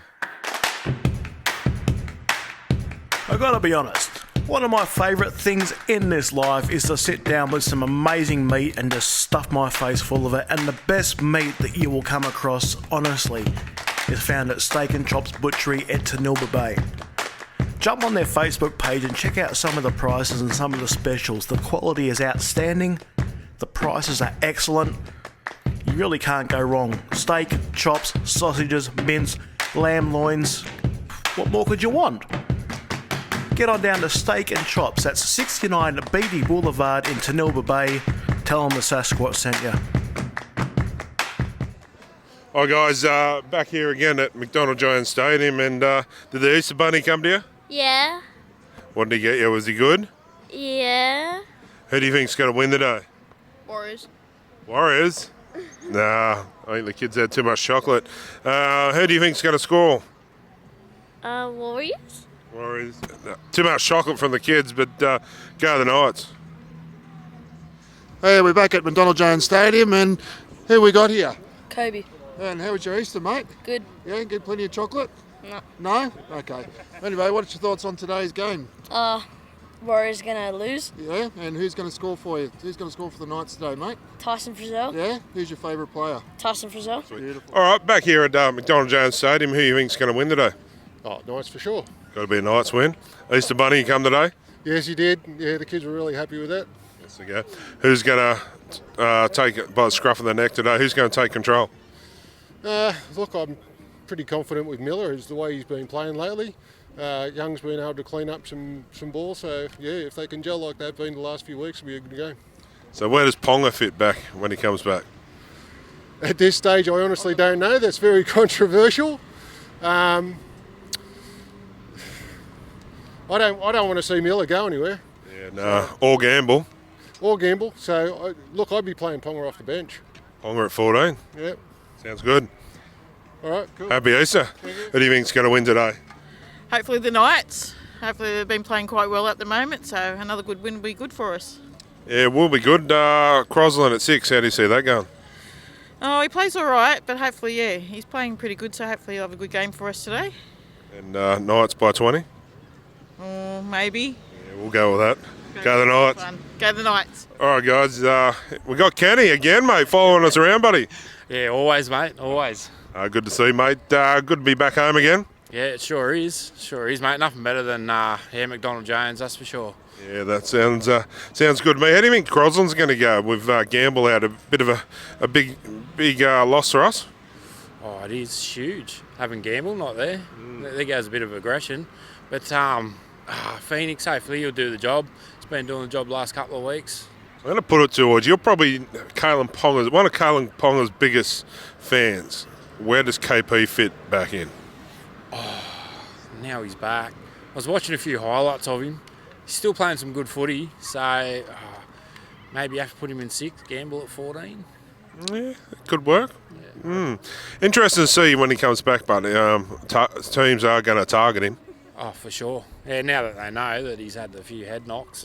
I gotta be honest, one of my favourite things in this life is to sit down with some amazing meat and just stuff my face full of it. And the best meat that you will come across, honestly, is found at Steak and Chops Butchery at Tanilba Bay. Jump on their Facebook page and check out some of the prices and some of the specials. The quality is outstanding, the prices are excellent. You really can't go wrong. Steak, chops, sausages, mince, lamb loins. What more could you want? Get on down to Steak and Chops. That's 69 Beatty Boulevard in Tanilba Bay. Tell them the Sasquatch sent you. Hi, guys. Back here again at McDonald Giant Stadium. And did the Easter Bunny come to you? Yeah. What did he get you? Was he good? Yeah. Who do you think's going to win today? Warriors. Warriors? Nah, I think the kids had too much chocolate. Who do you think's going to score? Warriors? Warriors. Too much chocolate from the kids, but go the Knights. Hey, we're back at McDonald Jones Stadium, and who we got here? Kobe. And how was your Easter, mate? Good. Yeah, get plenty of chocolate? No. No? Okay. Anyway, what's your thoughts on today's game? Warriors gonna lose. Yeah, and who's going to score for you? Who's going to score for the Knights today, mate? Tyson Frizzell. Yeah? Who's your favourite player? Tyson Frizzell. Beautiful. All right, back here at McDonald Jones Stadium. Who do you think's going to win today? Oh, Knights for sure. Got to be a Knights win. Easter Bunny, you come today? Yes, he did. Yeah, the kids were really happy with that. Yes, we go. Who's going to take it by the scruff of the neck today? Who's going to take control? Look, I'm pretty confident with Miller as the way he's been playing lately. Young's been able to clean up some balls, so yeah, if they can gel like they've been the last few weeks, it'll be a good game. So where does Ponga fit back when he comes back? At this stage, I honestly don't know. That's very controversial. I don't want to see Miller go anywhere. Yeah, no. Or gamble. Or gamble. So, look, I'd be playing Ponga off the bench. Ponga at 14. Yeah. Sounds good. All right, cool. Happy Easter. Who do you think's going to win today? Hopefully the Knights. Hopefully they've been playing quite well at the moment, so another good win will be good for us. Yeah, it will be good. Crosland at 6. How do you see that going? Oh, he plays all right, but hopefully, yeah, he's playing pretty good, so hopefully he'll have a good game for us today. And Knights by 20? Or maybe. Yeah, we'll go with that. Go the Knights. Fun. Go the Knights. All right, guys. We got Kenny again, mate, following us around, buddy. Yeah, always, mate, always. Good to see you, mate. Good to be back home again. Yeah, it sure is, mate. Nothing better than McDonald Jones, that's for sure. Yeah, that sounds good to me. How do you think Crosland's going to go with Gamble out? A bit of a big loss for us? Oh, it is huge. Having Gamble not there, there goes a bit of aggression. But Phoenix, hopefully he'll do the job. He's been doing the job the last couple of weeks. I'm going to put it towards you're probably one of Kalen Ponga's biggest fans. Where does KP fit back in? Oh, now he's back. I was watching a few highlights of him. He's still playing some good footy, so maybe you have to put him in 6, Gamble at 14. Yeah, it could work. Yeah. Interesting to see when he comes back, but teams are going to target him. Oh, for sure. Yeah, now that they know that he's had a few head knocks,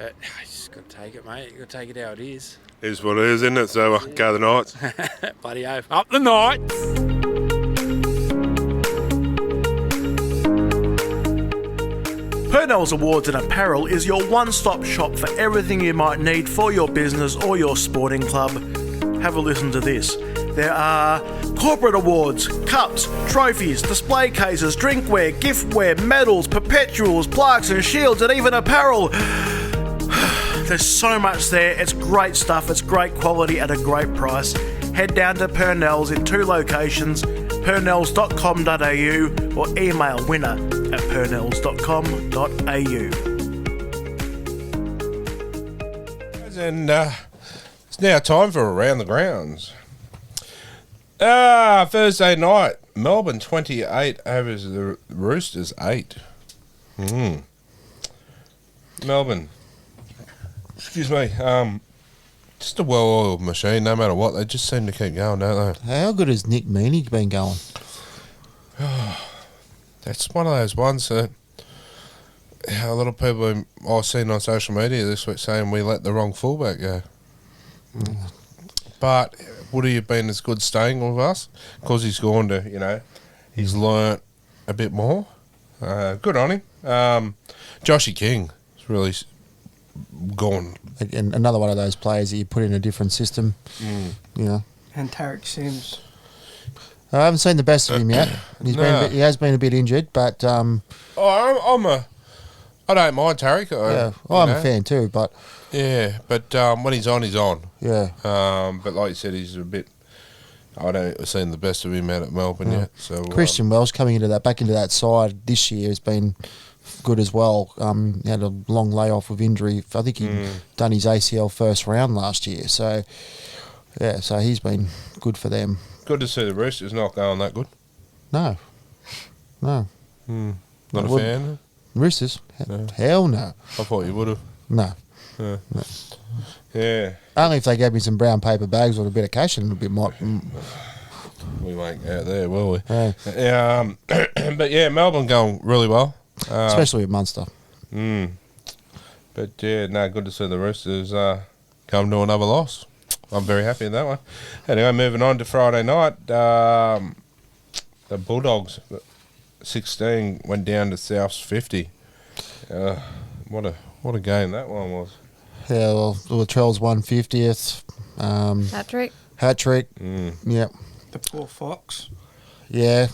But you just got to take it, mate. You got to take it how it is. Is what it is, isn't it? So go the Knights. Bloody oath. Up the Knights! Purnell's Awards and Apparel is your one-stop shop for everything you might need for your business or your sporting club. Have a listen to this. There are corporate awards, cups, trophies, display cases, drinkware, giftware, medals, perpetuals, plaques and shields, and even apparel. There's so much there. It's great stuff. It's great quality at a great price. Head down to Purnell's in 2 locations, purnells.com.au or email winner@purnells.com.au. And it's now time for Around the Grounds. Thursday night, Melbourne 28 over the Roosters 8. Melbourne. Excuse me. Just a well-oiled machine, no matter what. They just seem to keep going, don't they? How good has Nick Meaney been going? That's one of those ones that a lot of people I've seen on social media this week saying we let the wrong fullback go. But would he have been as good staying with us? Because he's gone to, he's learnt a bit more. Good on him. Joshy King is really gone. Again, another one of those players that you put in a different system. And Tarek Sims. I haven't seen the best of him yet. He has been a bit injured, but I don't mind Tarek. I'm a fan too. But but when he's on, he's on. Yeah. But like you said, he's a bit. I don't seen the best of him out at Melbourne yet. So Christian Welsh coming back into that side this year has been good as well. He had a long layoff with injury. I think he done his ACL first round last year. So so he's been good for them. Good to see the Roosters not going that good. No. Not a fan. Roosters? No. Hell no. I thought you would have. No. Yeah. Only if they gave me some brown paper bags or a bit of cash and a bit more. We won't go out there, will we? Yeah. But yeah, Melbourne going really well. Especially with Munster. But yeah, good to see the Roosters come to another loss. I'm very happy with that one. Anyway, moving on to Friday night. The Bulldogs 16 went down to South's 50. What a game that one was. Yeah, well, Latrell's 150th. Hat trick. Yep. The poor Fox. Yeah.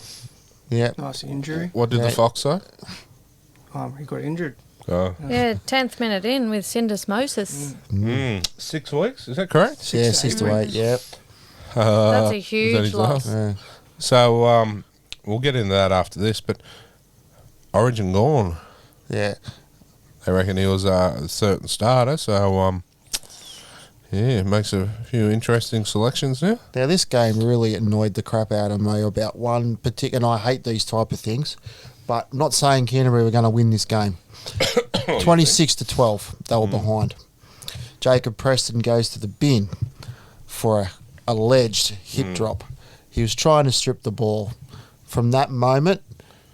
Nice injury. What did the Fox say? He got injured. Oh. Yeah, 10th minute in with syndesmosis. 6 weeks, is that correct? 6 to 8, yep. That's a huge loss. Yeah. So we'll get into that after this, but Origin gone. Yeah. They reckon he was a certain starter, so it makes a few interesting selections now. Now, this game really annoyed the crap out of me about one particular, and I hate these type of things, but I'm not saying Canterbury were going to win this game. 26-12, they were behind. Jacob Preston goes to the bin for a alleged hip drop. He was trying to strip the ball. From that moment,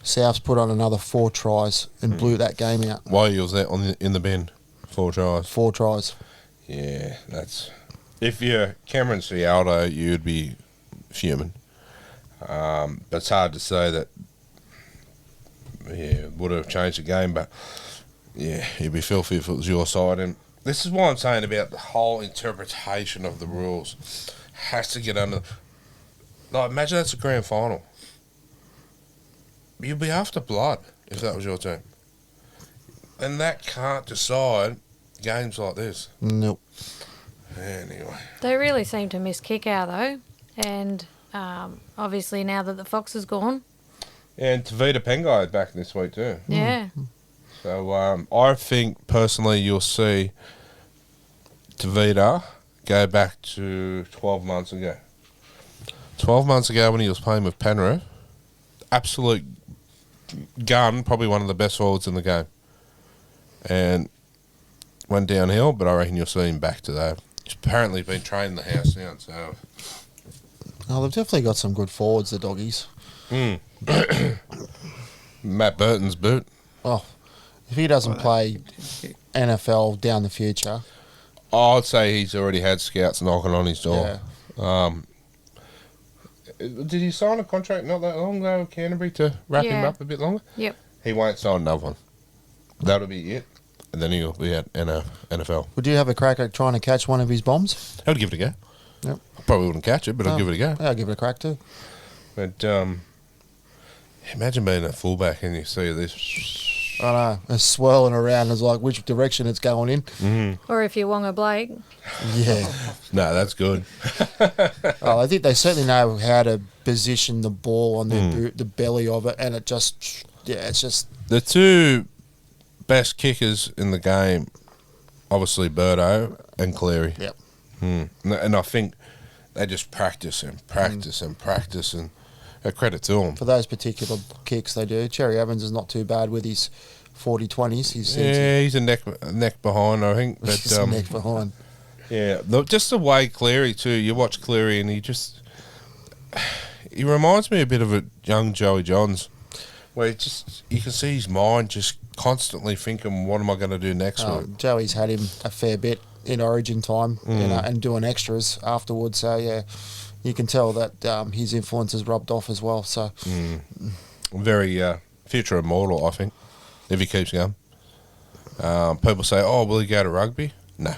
Souths put on another 4 tries and blew that game out. While he was there in the bin, 4 tries. 4 tries. Yeah, that's... If you're Cameron Cialdo, you'd be fuming. But it's hard to say that would have changed the game, but you'd be filthy if it was your side. And this is what I'm saying about the whole interpretation of the rules. Has to get under... Like, imagine that's a grand final. You'd be after blood if that was your team. And that can't decide games like this. Nope. Anyway. They really seem to miss kick out though. And obviously now that the Fox is gone. And Tavita Pengai is back this week too. Yeah. So I think personally you'll see Tavita go back to 12 months ago. 12 months ago when he was playing with Penrith, absolute gun, probably one of the best forwards in the game. And went downhill, but I reckon you'll see him back to that. He's apparently been training the house now, so... Oh, they've definitely got some good forwards, the Doggies. Matt Burton's boot. Oh, if he doesn't play NFL down the future. I'd say he's already had scouts knocking on his door. Did he sign a contract not that long ago with Canterbury to wrap him up a bit longer? Yep. He won't sign another one. That'll be it. And then he'll be at NFL. Would you have a crack at trying to catch one of his bombs? I would give it a go. Yep. I probably wouldn't catch it, but I'd give it a go. Yeah, I'll give it a crack too. But imagine being a fullback and you see this. I know. It's swirling around. It's like which direction it's going in. Mm-hmm. Or if you're Wonga Blake. Yeah. No, that's good. I think they certainly know how to position the ball on the belly of it, and it just, it's just... The two best kickers in the game, obviously Birdo and Cleary. Yep. And I think they just practice and practice and practice, and a credit to them. For those particular kicks they do. Cherry Evans is not too bad with his 40-20s. He's a neck behind, I think. But, he's a neck behind. Yeah, just the way Cleary too. You watch Cleary and he reminds me a bit of a young Joey Johns, where you can see his mind just constantly thinking, "What am I going to do next week?" Joey's had him a fair bit in Origin time, and doing extras afterwards. So yeah, you can tell that his influence has rubbed off as well. So very future immortal, I think, if he keeps going. People say, "Oh, will he go to rugby?" No.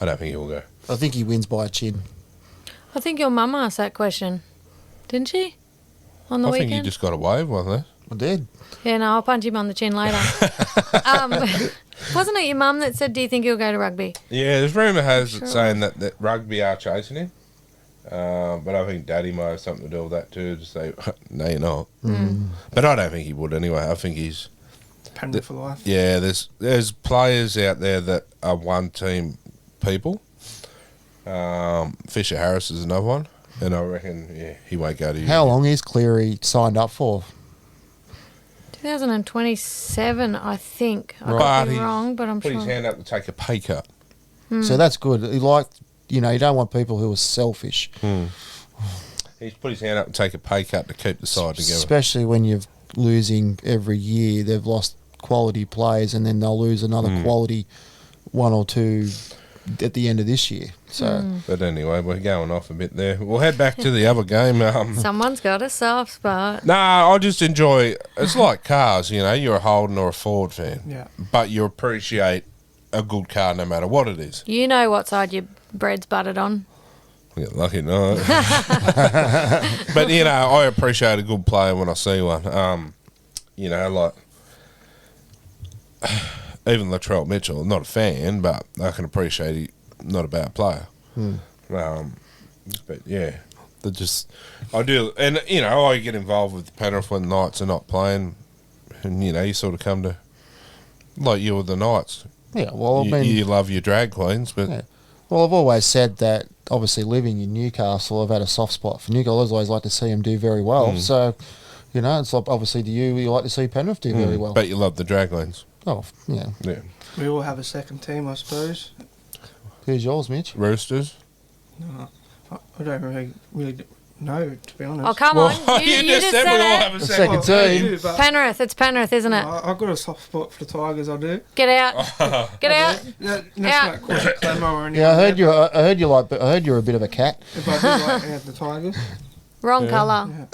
I don't think he will go. I think he wins by a chin. I think your mum asked that question, didn't she? On the I weekend? think you just got away with it. I did. Yeah, no, I'll punch him on the chin later. Wasn't it your mum that said, do you think he'll go to rugby? Yeah, there's rumour has it saying that rugby are chasing him. But I think Daddy might have something to do with that too, to say, no, you're not. But I don't think he would anyway. I think he's... Penrith for life. Yeah, there's players out there that are one-team people. Fisher Harris is another one. And I reckon, he won't go to... How long is Cleary signed up for? 2027, I think. I But could be he's wrong, but I'm put sure. his hand up to take a pay cut. So that's good. You don't want people who are selfish. He's put his hand up to take a pay cut to keep the side together. Especially when you're losing every year. They've lost quality players, and then they'll lose another quality one or two at the end of this year. So, But anyway, we're going off a bit there. We'll head back to the other game. Someone's got a soft spot. Nah, I just enjoy... It's like cars, you're a Holden or a Ford fan. Yeah. But you appreciate a good car no matter what it is. You know what side your bread's buttered on. Yeah, lucky not. But, I appreciate a good player when I see one. Like... Even Latrell Mitchell, not a fan, but I can appreciate he's not a bad player. But yeah, I do, and I get involved with Penrith when Knights are not playing, and you sort of come to like you with the Knights. yeah, well, You love your drag queens, but well, I've always said that. Obviously, living in Newcastle, I've had a soft spot for Newcastle. I always like to see them do very well. So, it's like obviously to you like to see Penrith do very well. But you love the drag queens. Oh, yeah. Yeah. We all have a second team, I suppose. Who's yours, Mitch? Roosters. No, I don't really know, to be honest. Oh, come on. You just said we all it. have a Second team. Penrith. It's Penrith, isn't it? I've got a soft spot for the Tigers, I do. Get out. Get out. That's Out. not cause a clamour or anything. Yeah, I heard you're a bit of a cat. If I do like the Tigers. Wrong colour. Yeah.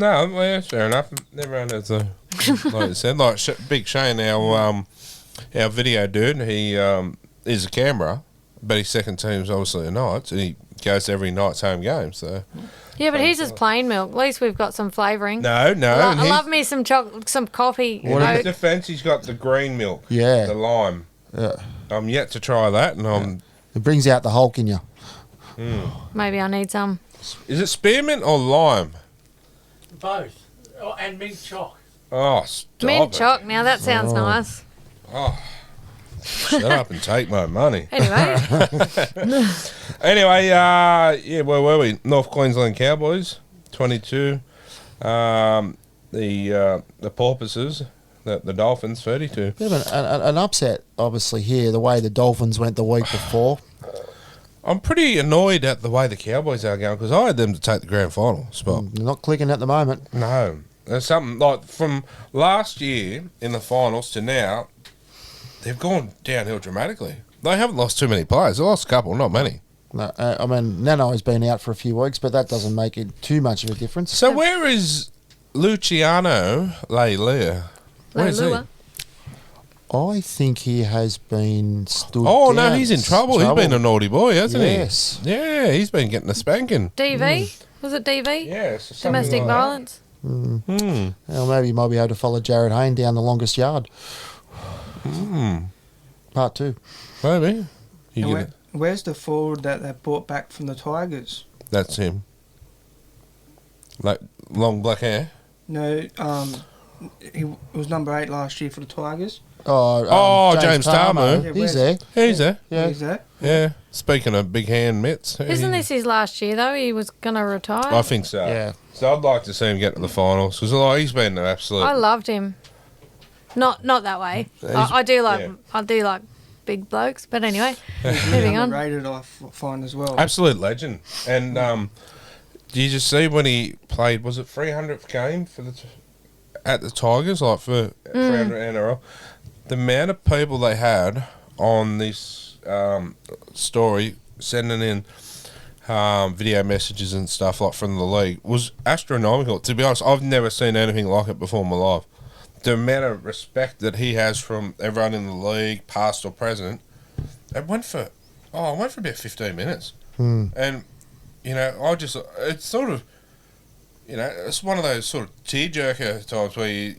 No, well, yeah, fair enough. Everyone has a, like I said, like Big Shane, our video dude, he is a Canberra, but his second team's obviously a Knights, and he goes to every Knights home game, so... Yeah, but he's just plain milk. At least we've got some flavouring. No. I love me some coffee. In his defence, he's got the green milk. Yeah. The lime. Yeah. I'm yet to try that, and It brings out the Hulk in you. Maybe I need some. Is it spearmint or lime? Both. Oh, and mint choc. Oh, stop Mint it. choc. Now that sounds nice. Oh, shut up and take my money. Anyway. Anyway, where were we? North Queensland Cowboys, 22. The Porpoises, the Dolphins, 32. Bit of an upset, obviously, here, the way the Dolphins went the week before. I'm pretty annoyed at the way the Cowboys are going because I had them to take the grand final spot. They're not clicking at the moment. No. There's something like from last year in the finals to now, they've gone downhill dramatically. They haven't lost too many players. They lost a couple, not many. No, I mean, Nano's been out for a few weeks, but that doesn't make it too much of a difference. So where is Luciano Leilua? Where is he? Leilua. I think he has been stood Oh, down. no, he's in trouble. He's been a naughty boy, hasn't Yes. he? Yeah, he's been getting a spanking. DV? Was it DV? Yes. Domestic violence? Well, maybe you might be able to follow Jared Hayne down the longest yard. Part 2. Maybe. And where's the forward that they brought back from the Tigers? That's him. Like, long black hair. No, he was number 8 last year for the Tigers. James Tarmo. Yeah, He's there. He's there. Yeah. He's there. Yeah. Speaking of big hand mitts. Isn't this his last year, though? He was going to retire. I think so. Yeah. So I'd like to see him get to the finals because he's been an absolute. I loved him. Not that way. I do like big blokes, but anyway, moving on. Underrated, I find as well. Absolute legend. And do you just see when he played? Was it 300th game for at the Tigers, like for 300 NRL? The amount of people they had on this story sending in video messages and stuff like from the league was astronomical. To be honest, I've never seen anything like it before in my life. The amount of respect that he has from everyone in the league, past or present, it went for about 15 minutes. And, it's sort of, it's one of those sort of tearjerker times where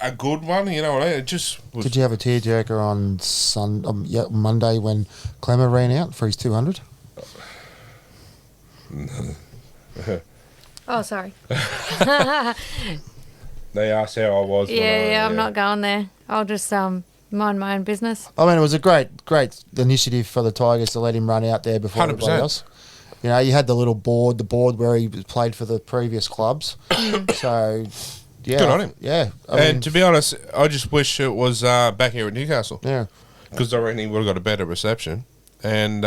a good one, you know what I mean? It just was. Did you have a tearjerker on Monday when Clemmer ran out for his 200? Oh, sorry. They asked how I was. I'm not going there. I'll just mind my own business. I mean, it was a great initiative for the Tigers to let him run out there before 100%. everybody else. You know, you had the little board, where he played for the previous clubs. So, yeah. Good on him. Yeah. I And mean, to be honest, I just wish it was back here at Newcastle. Yeah. Because I reckon he would have got a better reception. And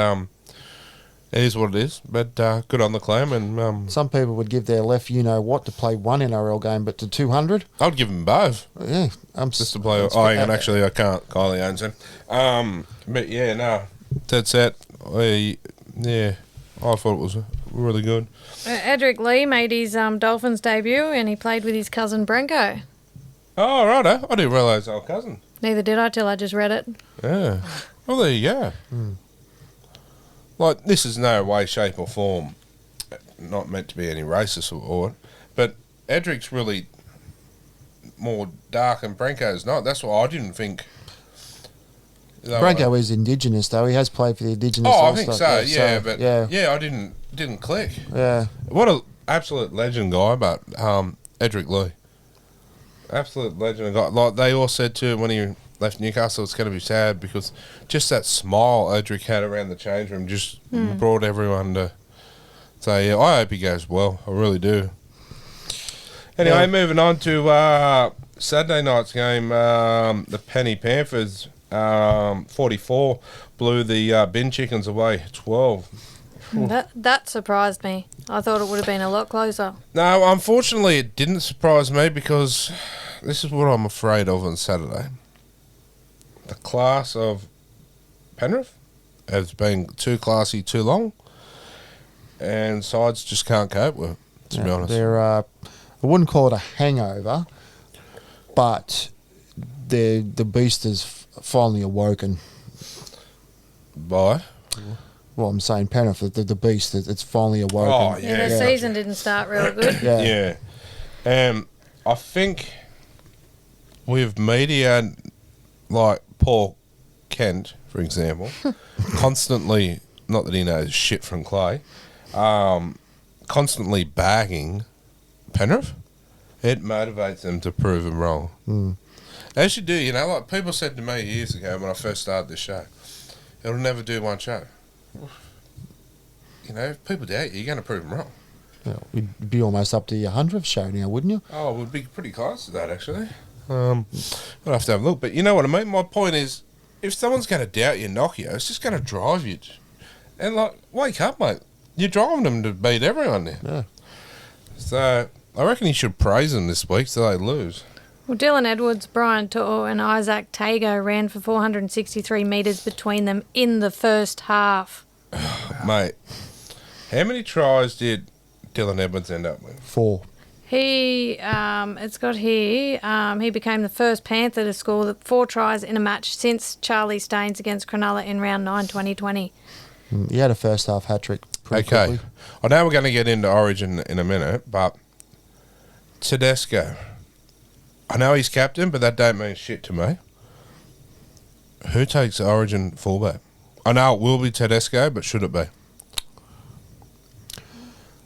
it is what it is. But good on the clam. And some people would give their left you-know-what to play one NRL game, but to 200? I'd give him both. Yeah. Just to play. Hang on, actually, I can't. Kylie owns him. But yeah, no. That's it. I thought it was really good. Edric Lee made his Dolphins debut and he played with his cousin Brenko. Oh, righto. I didn't realise they were cousin. Neither did I till I just read it. Yeah. Well, there you go. Like, this is no way, shape or form not meant to be any racist or but Edric's really more dark and Branko's not. That's why I didn't think. Branko is Indigenous, though. He has played for the Indigenous. Oh, I think so. Yeah, but I didn't click. Yeah. What an absolute legend guy, but Edric Lee, absolute legend guy. Like they all said to him when he left Newcastle, it's going to be sad because just that smile Edric had around the change room just brought everyone to say, yeah, I hope he goes well. I really do. Anyway, moving on to Saturday night's game, the Penny Panthers. 44 blew the Bin Chickens away 12. That surprised me. I thought it would have been a lot closer. No, unfortunately it didn't surprise me because this is what I'm afraid of on Saturday. The class of Penrith has been too classy too long and sides just can't cope with it, to be honest. I wouldn't call it a hangover, but the beast is finally awoken. By? Well, I'm saying Penrith, the beast, it's finally awoken. Oh, Yeah, the season didn't start real good. Yeah. I think with media like Paul Kent, for example, constantly, not that he knows shit from Clay, constantly bagging Penrith, it motivates them to prove them wrong. As you do, like people said to me years ago when I first started this show, it'll never do one show. If people doubt you, you're going to prove them wrong. Yeah, it'd be almost up to your 100th show now, wouldn't you? Oh, it would be pretty close to that, actually. I'll have to have a look. But you know what I mean? My point is, if someone's going to doubt you, knock you, it's just going to drive you. And, wake up, mate. You're driving them to beat everyone now. Yeah. So, I reckon you should praise them this week so they lose. Well, Dylan Edwards, Brian To'o and Isaac Tago ran for 463 metres between them in the first half. Mate, how many tries did Dylan Edwards end up with? 4. He, it's got here, he became the first Panther to score 4 tries in a match since Charlie Staines against Cronulla in round 9 2020. He had a first half hat trick. Okay. Quickly. I know we're going to get into Origin in a minute, but Tedesco. I know he's captain, but that don't mean shit to me. Who takes the Origin fullback? I know it will be Tedesco, but should it be?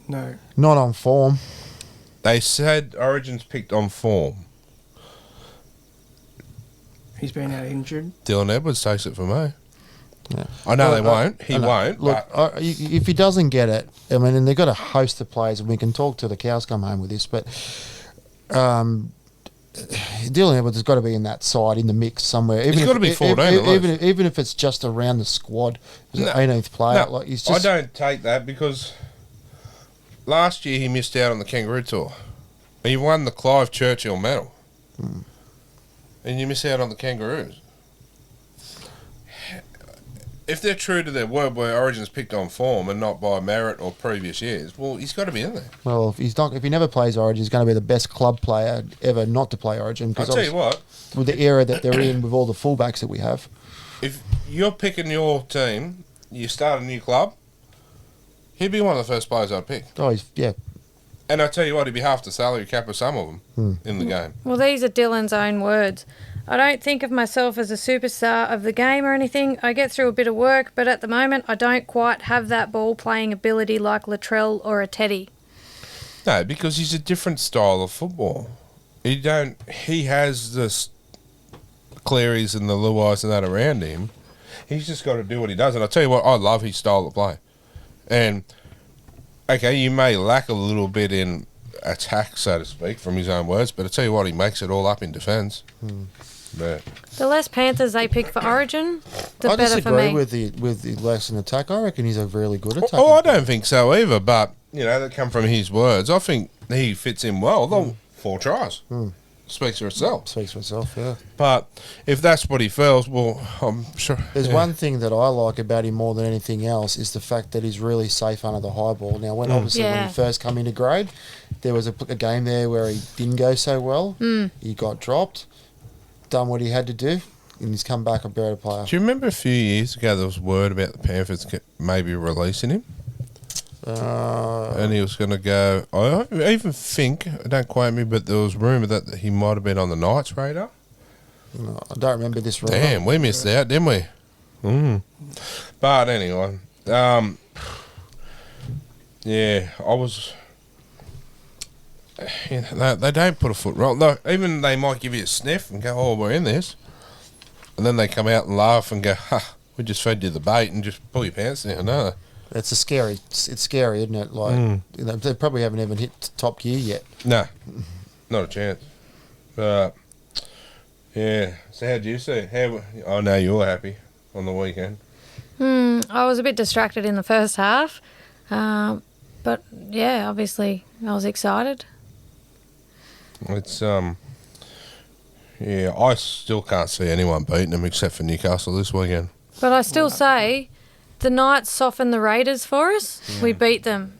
No. Not on form. They said Origin's picked on form. He's been out injured. Dylan Edwards takes it for me. Yeah. I know they won't. He I know. won't. Look, but if he doesn't get it, I mean, and they've got a host of players, and we can talk till the cows come home with this, but Dylan Edwards has got to be in that side, in the mix somewhere. He's got to be 14 at least. Even if it's just around the squad, as an 18th player. Like he's just, I don't take that because last year he missed out on the Kangaroo Tour. He won the Clive Churchill medal. And you miss out on the Kangaroos. If they're true to their word where Origin's picked on form and not by merit or previous years, well, he's got to be in there. well, if he never plays Origin, he's going to be the best club player ever not to play Origin. I'll tell you what, with the era that they're in, with all the fullbacks that we have. if you're picking your team, you start a new club, he'd be one of the first players I'd pick. Oh, yeah. And I tell you what, he'd be half the salary cap of some of them in the game. Well, these are Dylan's own words. I don't think of myself as a superstar of the game or anything. I get through a bit of work, but at the moment I don't quite have that ball playing ability like Latrell or a Teddy. No, because he's a different style of football. He has the Clearys and the Luais and that around him. He's just got to do what he does. And I tell you what, I love his style of play. And okay, you may lack a little bit in attack, so to speak, from his own words, but I tell you what, he makes it all up in defence. Yeah. The less Panthers they pick for Origin, the I better for disagree me. with the less in attack. I reckon he's a really good attacker. Oh, I don't think so either, but, you know, that come from his words. I think he fits in well. Although 4 tries. Speaks for itself. Speaks for itself, yeah. But if that's what he feels, well, I'm sure. There's one thing that I like about him more than anything else is the fact that he's really safe under the high ball. Now, when obviously when he first come into grade, there was a game there where he didn't go so well. He got dropped, done what he had to do, and he's come back a better player. Do you remember a few years ago there was word about the Panthers maybe releasing him? And he was going to go. I even think, don't quote me, but there was rumour that he might have been on the Knights radar. No, I don't remember this rumour. Damn, we missed out, didn't we? But anyway, yeah, I was. You know, they don't put a foot wrong. No, even they might give you a sniff and go, "Oh, we're in this," and then they come out and laugh and go, "Ha, we just fed you the bait," and just pull your pants down. No. It's scary, isn't it? Like, you know, they probably haven't even hit top gear yet. No, not a chance. But yeah, so how do you see it? I know you were happy on the weekend. I was a bit distracted in the first half, but yeah, obviously I was excited. It's yeah, I still can't see anyone beating them except for Newcastle this weekend. But I still say the Knights softened the Raiders for us. We beat them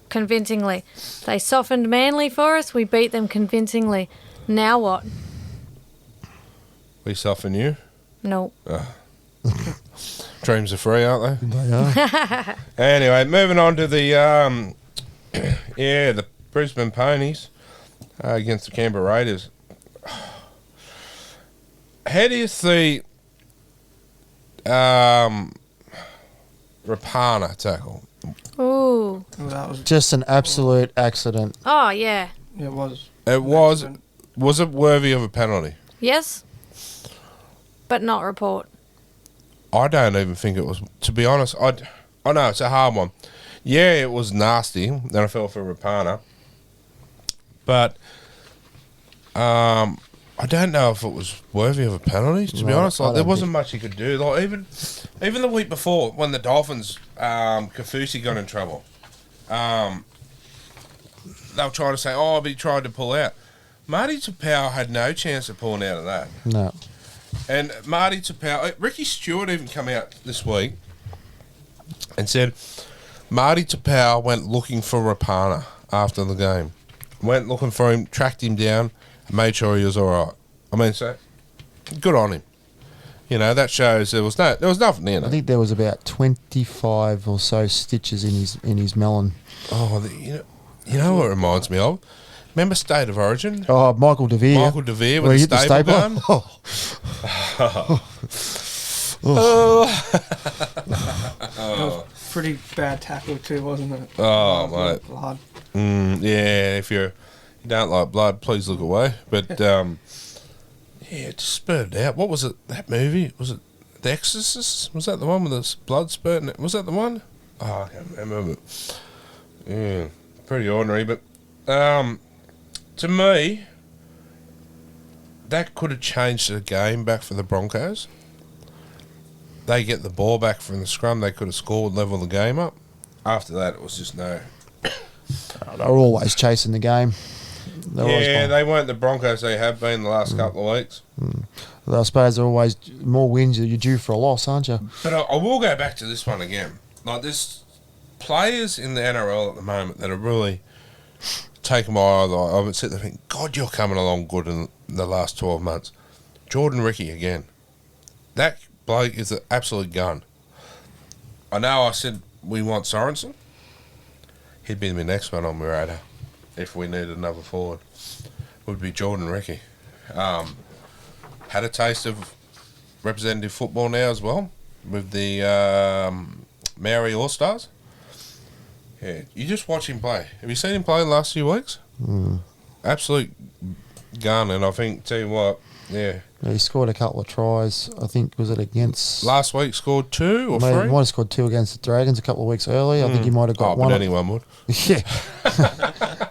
convincingly. They softened Manly for us. We beat them convincingly. Now what? We soften you? No. Dreams are free, aren't they? They are. Anyway, moving on to the the Brisbane Ponies against the Canberra Raiders. How do you see Rapana tackle? Ooh. Well, that was Just an absolute accident. Oh, yeah. it was. It was. Was it worthy of a penalty? Yes, but not report. I don't even think it was. To be honest, I know it's a hard one. Yeah, it was nasty, and I fell for Rapana. But I don't know if it was worthy of a penalty. To be honest, like there wasn't much he could do. Like even the week before when the Dolphins, Kafusi got in trouble. They were trying to say, "Oh, but he tried to pull out." Marty Tapau had no chance of pulling out of that. No. And Marty Tapau, Ricky Stewart even come out this week and said Marty Tapau went looking for Rapana after the game. Went looking for him, tracked him down, and made sure he was all right. I mean, so good on him. You know, that shows there was nothing in it. I think there was about 25 or so stitches in his melon. Oh, you know what it reminds me of? Remember State of Origin? Oh, Michael DeVere. Michael DeVere Where with he the hit staple the gun. That was pretty bad tackle too, wasn't it? Oh, mate. Blood. Yeah, if you don't like blood, please look away. But, yeah, it just spurted out. What was it, that movie? Was it The Exorcist? Was that the one with the blood spurting? Was that the one? Oh, I can't remember. Yeah, pretty ordinary. But to me, that could have changed the game back for the Broncos. They get the ball back from the scrum. They could have scored, level the game up. After that, it was just no. They were always chasing the game. They weren't the Broncos they have been the last couple of weeks. I suppose they're always more wins. You're due for a loss, aren't you? But I will go back to this one again. Like, there's players in the NRL at the moment that are really taking my eye. I would sit there and think, God, you're coming along good in the last 12 months. Jordan Ricky again. That bloke is an absolute gun. I know I said we want Sorensen. He'd be the next one on my radar if we needed another forward. Would be Jordan Ricky. Had a taste of representative football now as well with the Maori All-Stars. Yeah, you just watch him play. Have you seen him play the last few weeks? Absolute gun, and I think, tell you what, yeah. He scored a couple of tries. I think, was it against... Last week scored 2 or 3? He might have scored 2 against the Dragons a couple of weeks early. I think he might have got one. But anyone would. Yeah.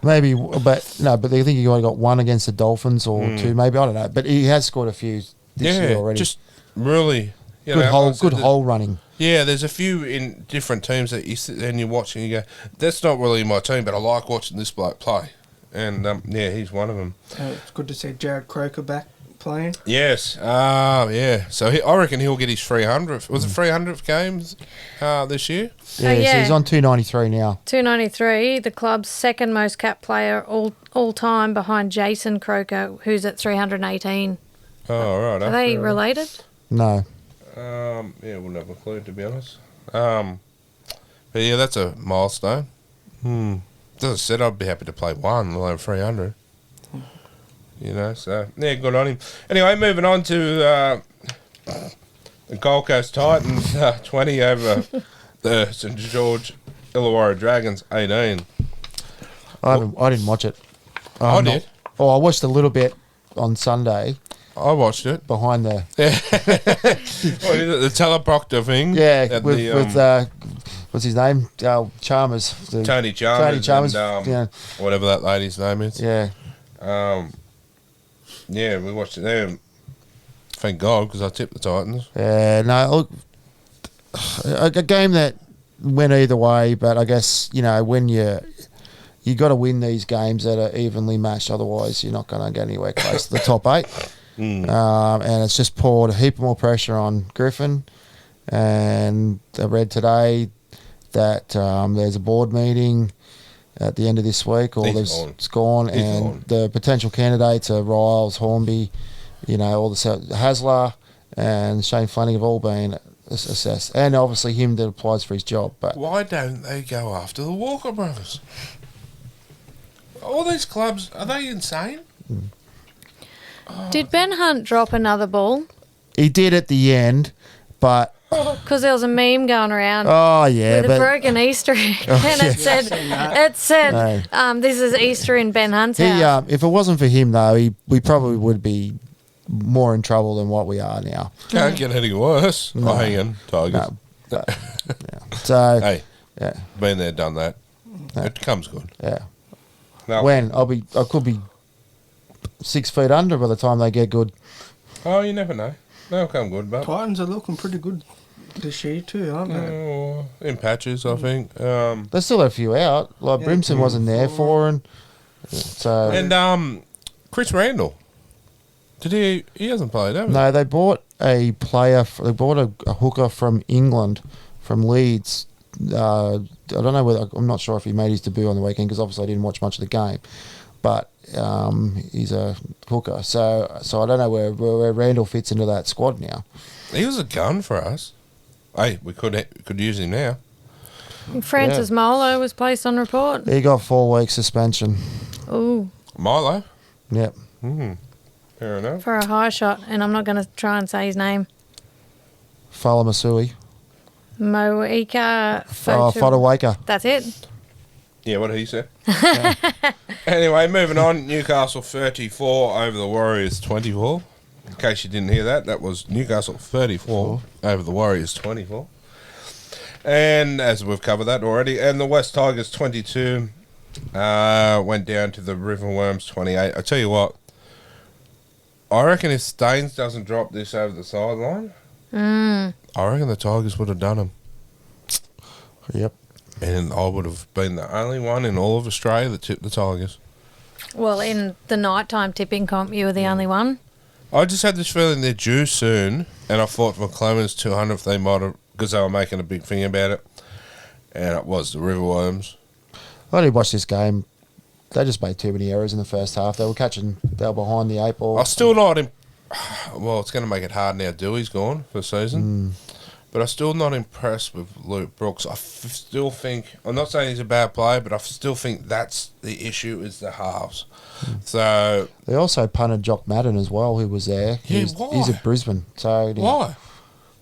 Maybe, but I think he might have got 1 against the Dolphins or 2, maybe. I don't know. But he has scored a few this year already. Just really... Good hole running. Yeah, there's a few in different teams that you sit there and you watch and you go, that's not really my team, but I like watching this bloke play. And, yeah, he's one of them. It's good to see Jared Croker back playing. Yes. Yeah. So I reckon he'll get his 300th. Was it 300th games this year? Yeah, so he's on 293 now. 293, the club's second most capped player all time behind Jason Croker, who's at 318. Oh, right. Are they related? No. Yeah, wouldn't have a clue, to be honest. But yeah, that's a milestone. As I said, I'd be happy to play one, let alone 300. You know, so yeah, good on him. Anyway, moving on to the Gold Coast Titans 20 over the St George Illawarra Dragons 18. I didn't watch it. I did. Oh, I watched a little bit on Sunday. I watched it behind the what is it, the teleprompter thing. Yeah, with what's his name? Chalmers. Tony Chalmers. And, yeah. Whatever that lady's name is. Yeah. Yeah, we watched it there. Thank God, because I tipped the Titans. Yeah, no, look, a game that went either way, but I guess, you know, when you got to win these games that are evenly matched, otherwise you're not going to get anywhere close to the top 8. And it's just poured a heap more pressure on Griffin. And I read today that there's a board meeting at the end of this week, or it's gone, and the potential candidates are Riles, Hornby, you know, all the Hasler and Shane Flanagan have all been assessed, and obviously him that applies for his job. But why don't they go after the Walker brothers? All these clubs, are they insane? Did Ben Hunt drop another ball? He did at the end, but because there was a meme going around. Oh yeah, with a broken Easter egg, and it said, "This is Easter in Ben Hunt's house." If it wasn't for him though, we probably would be more in trouble than what we are now. Can't get any worse. No. Oh, hang on, Tigers. No. So hey, been there, done that. It comes good. Yeah. No. When I could be 6 feet under by the time they get good. Oh, you never know. They'll come good, but Titans are looking pretty good this year too, aren't they? In patches, I think. They still have a few out. Like Brimson wasn't there for, and so Chris Randall. Did he? He hasn't played, have he? No, they bought a player. They bought a hooker from England, from Leeds. I don't know whether I'm not sure if he made his debut on the weekend because obviously I didn't watch much of the game, but he's a hooker. So I don't know where Randall fits into that squad now. He was a gun for us. Hey, we could use him now. Francis Molo was placed on report. He got 4 weeks suspension. Ooh. Milo. Yep. Fair enough. For a high shot, and I'm not going to try and say his name. Falamasui. Moika Fodawaka. That's it. Yeah, what did he say? Anyway, moving on. Newcastle 34 over the Warriors 24. In case you didn't hear that, that was Newcastle 34 over the Warriors 24. And as we've covered that already, and the West Tigers 22 went down to the Riverworms 28. I tell you what, I reckon if Staines doesn't drop this over the sideline, I reckon the Tigers would have done him. Yep. And I would have been the only one in all of Australia that tipped the Tigers. Well, in the nighttime tipping comp, you were the only one. I just had this feeling they're due soon, and I thought for Clemens 200th they might have, because they were making a big thing about it, and it was the Riverworms. I did watch this game. They just made too many errors in the first half. They were behind the 8 ball. I'm still not well, it's going to make it hard now. Dewey's gone for the season. But I'm still not impressed with Luke Brooks. I still think, I'm not saying he's a bad player, but I still think that's the issue is the halves. So they also punted Jock Madden as well, who was there. Yeah, He's at Brisbane. So why?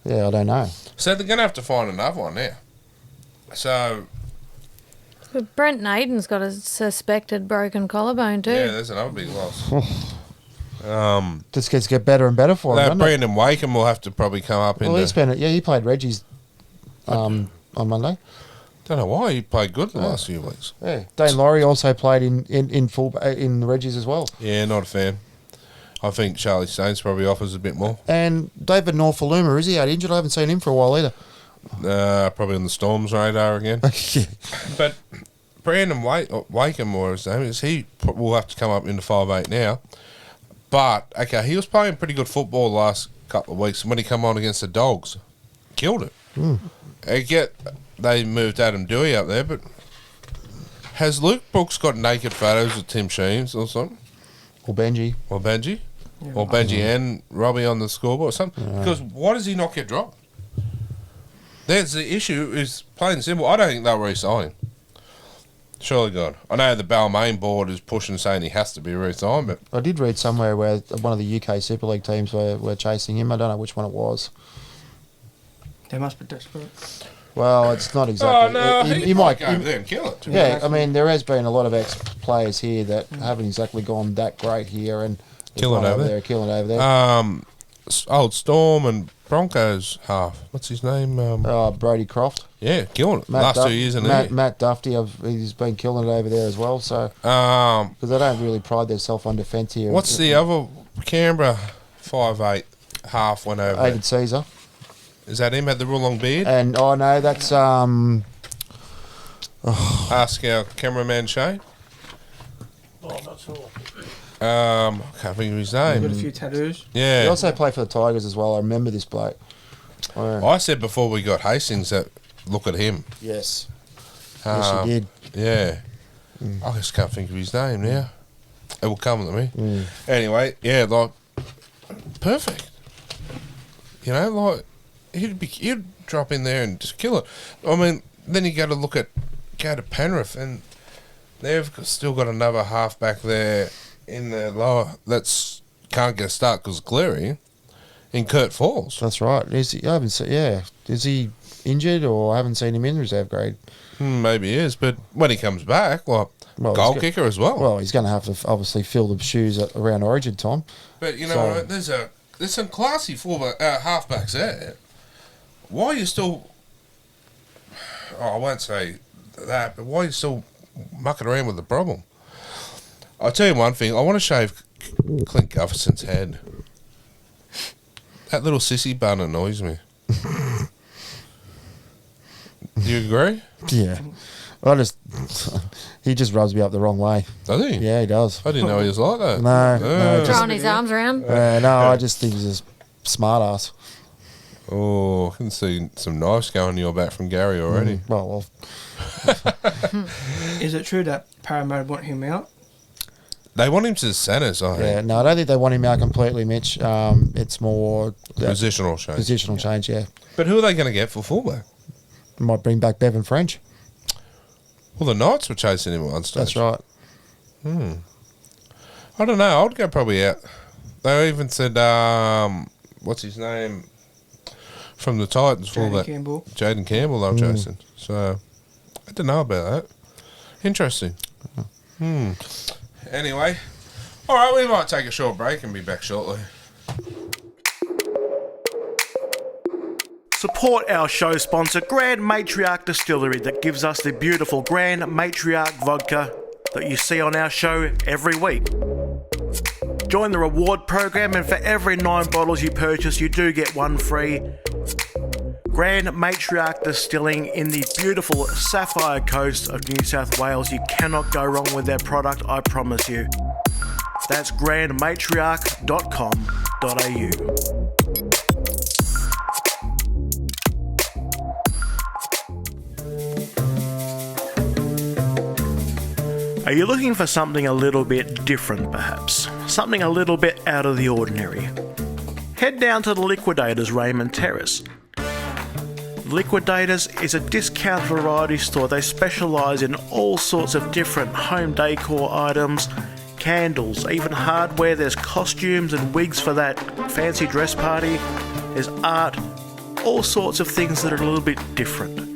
Yeah, I don't know. So they're going to have to find another one now. So But Brent Naden's got a suspected broken collarbone too. yeah, there's another big loss. Just gets to get better and better for him. doesn't it? Brandon Wakeham will have to probably come up in. Well, he played Reggie's on Monday. Don't know why he played good the last few weeks. Yeah, Dane Laurie also played in full in Reggie's as well. Yeah, not a fan. I think Charlie Staines probably offers a bit more. And David Norfoluma, is he out injured? I haven't seen him for a while either. Probably on the Storm's radar again. Yeah. But Brandon Wakeham, or his name is, he will have to come up into 5'8" now. But, okay, he was playing pretty good football the last couple of weeks. When he come on against the Dogs, killed it. They moved Adam Dewey up there, but has Luke Brooks got naked photos of Tim Sheens or something? Or Benji. Or Benji and Robbie on the scoreboard or something? Yeah. Because why does he not get dropped? That's the issue, is plain and simple. I don't think they'll re-sign him. Surely God. I know the Balmain board is pushing saying he has to be re-signed, but I did read somewhere where one of the UK Super League teams were chasing him. I don't know which one it was. They must be desperate. Well, it's not exactly. Oh, no, he might go over there and kill it. Yeah, I mean, there has been a lot of ex-players here that haven't exactly gone that great here and Killing over there. Old Storm and Broncos half. What's his name? Brody Croft. Yeah, killing it. Last 2 years in there. Matt Duffy, he's been killing it over there as well. So because they don't really pride themselves on defence here. What's the other Canberra 5'8" half went over? David Caesar. Is that him? Had the real long beard? And no, that's Ask our cameraman Shane. Oh, I'm not sure. Can't think of his name. Got a few tattoos. Yeah. He also played for the Tigers as well. I remember this bloke. I said before we got Hastings that look at him. Yes. Yes, you did. Yeah. I just can't think of his name now. It will come to me. Anyway, yeah, like perfect. You know, like he'd drop in there and just kill it. I mean, then you go to Penrith and they've still got another half back there in the lower that's can't get a start because Cleary in Kurt Falls. That's right. Is he? I haven't seen. Yeah. Is he injured or I haven't seen him in reserve grade? Maybe he is, but when he comes back, goal kicker as well. Well, he's going to have to obviously fill the shoes around Origin time. But you know, there's some classy halfbacks there. Why are you still? Oh, I won't say that, but why are you still mucking around with the problem? I'll tell you one thing. I want to shave Clint Gutherson's head. That little sissy bun annoys me. You agree? Yeah. He just rubs me up the wrong way. Does he? Yeah, he does. I didn't know he was like that. No, Throwing his arms around. no, I just think he's a smart ass. Oh, I can see some knives going your back from Gary already. Well, Is it true that Parramatta want him out? They want him to the centres, I think. yeah, no, I don't think they want him out completely, Mitch. It's more Positional change. positional change, yeah. But who are they going to get for fullback? Might bring back Bevan French. Well, the Knights were chasing him at one stage. That's right. I don't know. I'd go probably out. They even said, what's his name? From the Titans, fullback. Jaden Campbell they were chasing. So, I don't know about that. Interesting. Anyway. All right, we might take a short break and be back shortly. Support our show sponsor, Grand Matriarch Distillery, that gives us the beautiful Grand Matriarch vodka that you see on our show every week. Join the reward program, and for every 9 bottles you purchase, you do get one free. Grand Matriarch Distilling in the beautiful Sapphire Coast of New South Wales. You cannot go wrong with their product, I promise you. That's grandmatriarch.com.au. Are you looking for something a little bit different, perhaps? Something a little bit out of the ordinary? Head down to the Liquidators, Raymond Terrace. Liquidators is a discount variety store. They specialise in all sorts of different home decor items, candles, even hardware. There's costumes and wigs for that fancy dress party. There's art, all sorts of things that are a little bit different.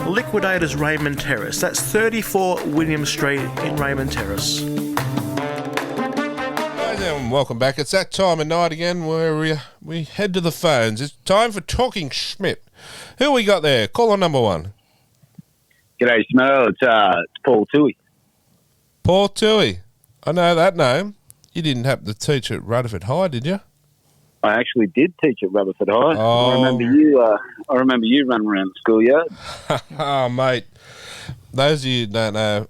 Liquidators Raymond Terrace. That's 34 William Street in Raymond Terrace. And welcome back. It's that time of night again where we head to the phones. It's time for Talking Schmidt. Who we got there? Caller number 1. G'day, Smo. It's Paul Toohey. Paul Toohey. I know that name. You didn't happen to teach at Rutherford High, did you? I actually did teach at Rutherford High. Oh. I remember you running around the schoolyard. Oh, mate. Those of you who don't know,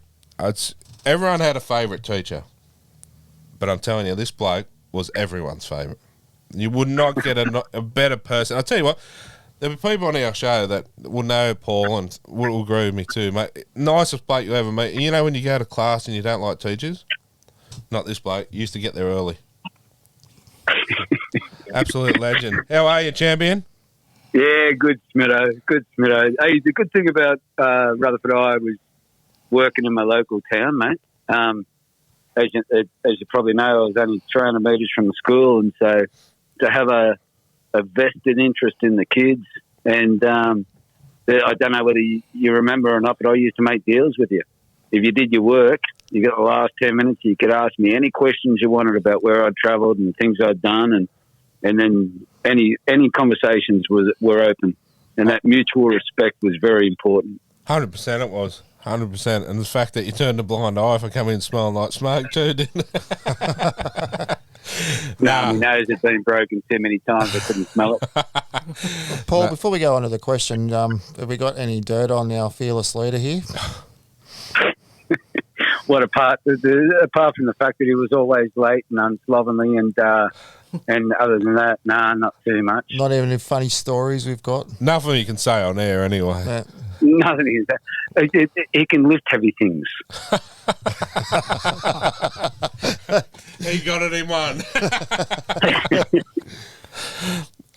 everyone had a favourite teacher. But I'm telling you, this bloke was everyone's favourite. You would not get a better person. I'll tell you what, there'll be people on our show that will know Paul and will agree with me too, mate. Nicest bloke you ever meet. You know when you go to class and you don't like teachers? Not this bloke. Used to get there early. Absolute legend. How are you, champion? Yeah, good, Smitto. Good, Smitto. Hey, the good thing about Rutherford High was working in my local town, mate. As you probably know, I was only 300 metres from the school, and so to have a vested interest in the kids, and I don't know whether you remember or not, but I used to make deals with you. If you did your work, you got the last 10 minutes, you could ask me any questions you wanted about where I'd travelled and things I'd done, and then any conversations were open, and that mutual respect was very important. 100% it was. 100%. And the fact that you turned a blind eye if I come in smelling like smoke too, didn't it? No, my nose had been broken too many times I couldn't smell it. Paul, before we go on to the question, have we got any dirt on our fearless leader here? What apart from the fact that he was always late and unslovenly, and other than that, not too much. Not even any funny stories we've got? Nothing you can say on air anyway. Yeah. Nothing is that. He can lift heavy things. He got it in one.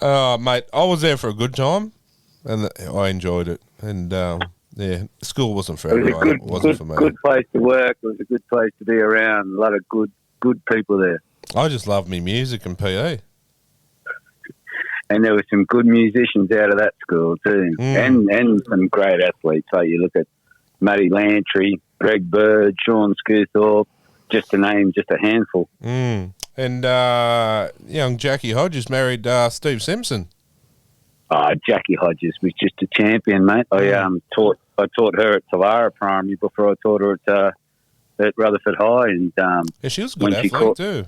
Oh, mate, I was there for a good time, and I enjoyed it. And school wasn't for everyone. It wasn't for me. Good place to work. It was a good place to be around. A lot of good people there. I just love me music and PE. And there were some good musicians out of that school too, and some great athletes. Like you look at Matty Lantry, Greg Bird, Sean Scoothorpe, just to name just a handful. And young Jackie Hodges married Steve Simpson. Jackie Hodges was just a champion, mate. I taught her at Talara Primary before I taught her at Rutherford High, and she was a good athlete too.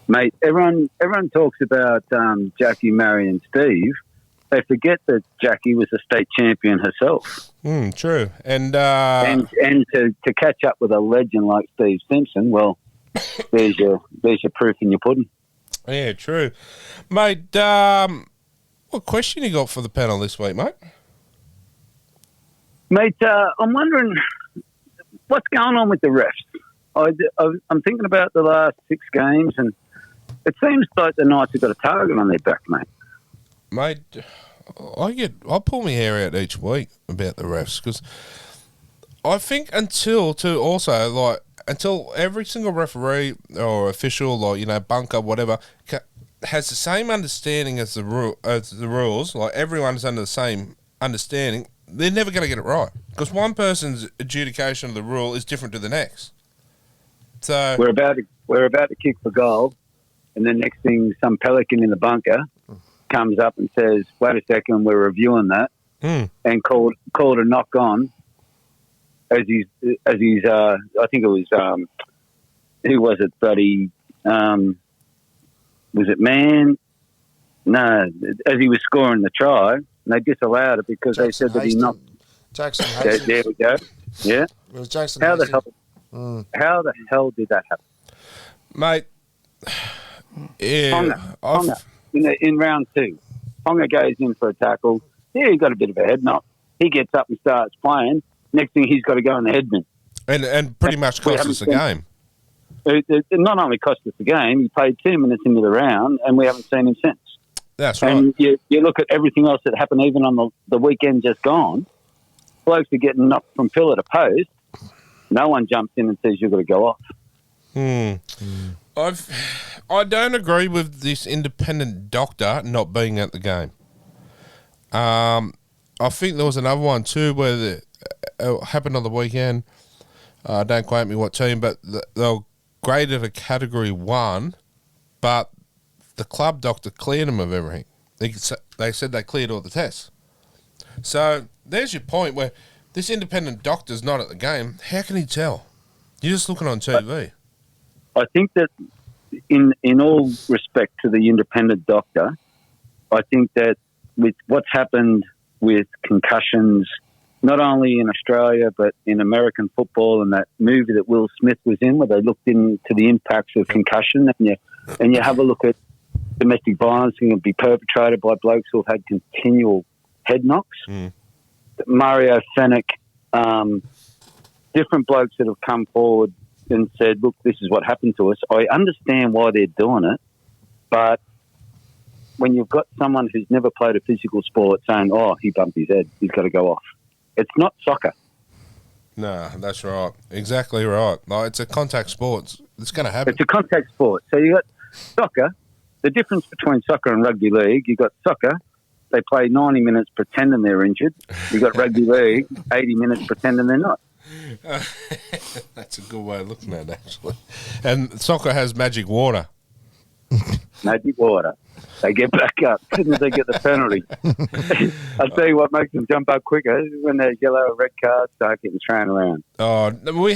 Mate, everyone talks about Jackie marrying Steve. they forget that Jackie was a state champion herself. True. And to catch up with a legend like Steve Simpson, well, there's your proof in your pudding. Yeah, true. Mate, what question you got for the panel this week, mate? Mate, I'm wondering what's going on with the refs. I'm thinking about the last 6 games, and it seems like the Knights have got a target on their back, mate. Mate, I pull my hair out each week about the refs because I think until every single referee or official, like, you know, bunker, whatever, has the same understanding as the rules, like everyone's under the same understanding, they're never going to get it right because one person's adjudication of the rule is different to the next. So we're about to kick for goal, and then next thing, some pelican in the bunker comes up and says, "Wait a second, we're reviewing that," and called a knock on. As he's I think it was who was it, buddy? Was it Mann? No, as he was scoring the try, and they disallowed it because they said that he knocked. Jackson Hastings. There we go. Yeah. It was Jackson How Hastings. the hell did that happen? Mate, yeah. Ponga. In round 2, Ponga goes in for a tackle. Yeah, he got a bit of a head knock. He gets up and starts playing. Next thing, he's got to go in the headman. And pretty much cost us the game. It not only cost us the game, he played 2 minutes into the round, and we haven't seen him since. That's right. And you look at everything else that happened even on the weekend just gone. Blokes are getting knocked from pillar to post. No one jumps in and says you've got to go off. I don't agree with this independent doctor not being at the game. I think there was another one too where it happened on the weekend. Don't quote me what team, but they were graded a category 1, but the club doctor cleared them of everything. They said they cleared all the tests. So there's your point where this independent doctor's not at the game. How can he tell? You're just looking on TV. I think that in all respect to the independent doctor, I think that with what's happened with concussions, not only in Australia but in American football, and that movie that Will Smith was in where they looked into the impacts of concussion, and you have a look at domestic violence can be perpetrated by blokes who have had continual head knocks. Mario Fenech, different blokes that have come forward and said, look, this is what happened to us. I understand why they're doing it, but when you've got someone who's never played a physical sport saying, oh, he bumped his head, he's got to go off. It's not soccer. No, that's right. Exactly right. Like, it's a contact sport. It's going to happen. It's a contact sport. So you got soccer. The difference between soccer and rugby league, you got soccer, they play 90 minutes pretending they're injured. You got rugby league, 80 minutes pretending they're not. That's a good way of looking at it, actually. And soccer has magic water. Magic water. They get back up as soon as they get the penalty. I'll tell you what makes them jump up quicker when their yellow or red cards start getting thrown around. Oh, we